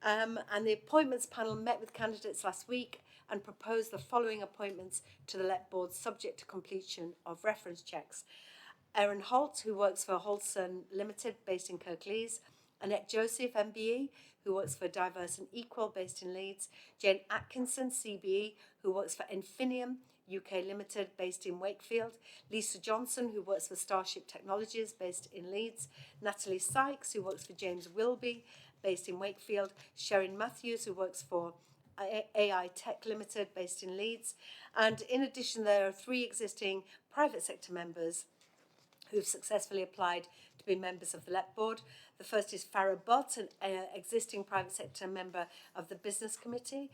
And the appointments panel met with candidates last week and proposed the following appointments to the LEP board, subject to completion of reference checks. Erin Holt, who works for Holson Limited, based in Kirklees. Annette Joseph, MBE, who works for Diverse and Equal, based in Leeds. Jane Atkinson, CBE, who works for Infinium UK Limited, based in Wakefield. Lisa Johnson, who works for Starship Technologies, based in Leeds. Natalie Sykes, who works for James Wilby, based in Wakefield. Sharon Matthews, who works for AI Tech Limited, based in Leeds. And in addition, there are 3 existing private sector members who've successfully applied to be members of the LEP board. The first is Farah Butt, an existing private sector member of the business committee.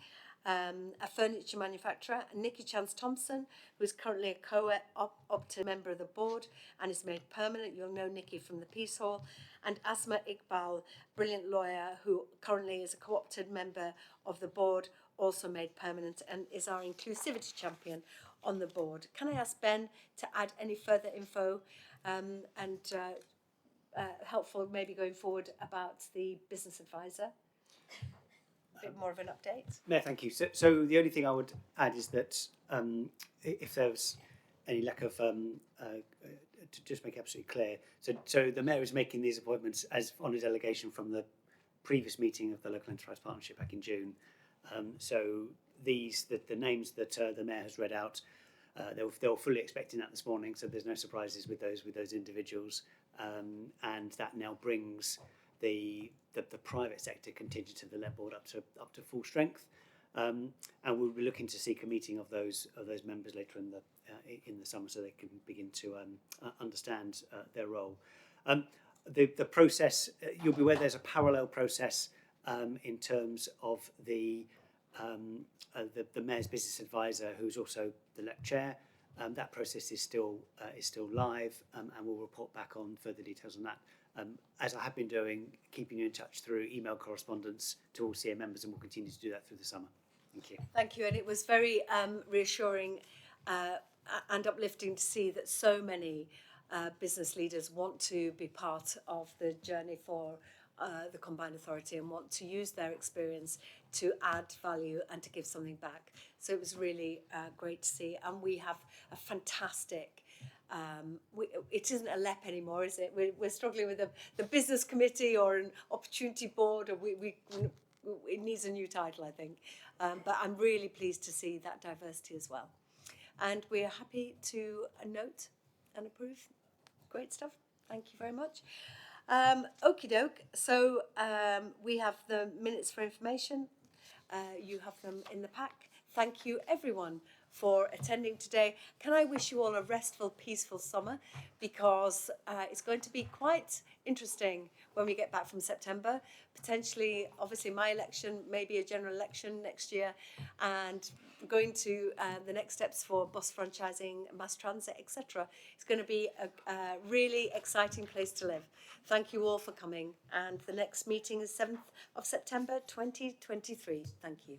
A furniture manufacturer, Nikki Chance-Thompson, who is currently a co-opted member of the board and is made permanent. You'll know Nikki from the Peace Hall. And Asma Iqbal, brilliant lawyer, who currently is a co-opted member of the board, also made permanent, and is our inclusivity champion on the board. Can I ask Ben to add any further info and helpful maybe going forward about the business advisor? A bit more of an update. Mayor, thank you. So the only thing I would add is that if there was any lack of, to just make it absolutely clear, so the Mayor is making these appointments as on a delegation from the previous meeting of the Local Enterprise Partnership back in June. So the names that the Mayor has read out, they were fully expecting that this morning, so there's no surprises with those individuals, and that now brings the private sector contingent of the LEP board up to full strength, and we'll be looking to seek a meeting of those members later in the summer, so they can begin to understand their role. The process, you'll be aware there's a parallel process in terms of the Mayor's business advisor, who's also the LEP chair. That process is still live, and we'll report back on further details on that. As I have been doing, keeping you in touch through email correspondence to all CA members, and we'll continue to do that through the summer. Thank you. Thank you, and it was very reassuring and uplifting to see that so many business leaders want to be part of the journey for the Combined Authority and want to use their experience to add value and to give something back. So it was really great to see, and we have a fantastic it isn't a LEP anymore, is it? We're struggling with the business committee or an opportunity board, or it needs a new title, I think. But I'm really pleased to see that diversity as well. And we are happy to note and approve. Great stuff. Thank you very much. Okie doke. So we have the minutes for information. You have them in the pack. Thank you, everyone, for attending today. Can I wish you all a restful, peaceful summer, because it's going to be quite interesting when we get back from September. Potentially, obviously, my election, maybe a general election next year, and going to the next steps for bus franchising, mass transit, etc. It's going to be a really exciting place to live. Thank you all for coming, and the next meeting is 7th of September 2023. Thank you.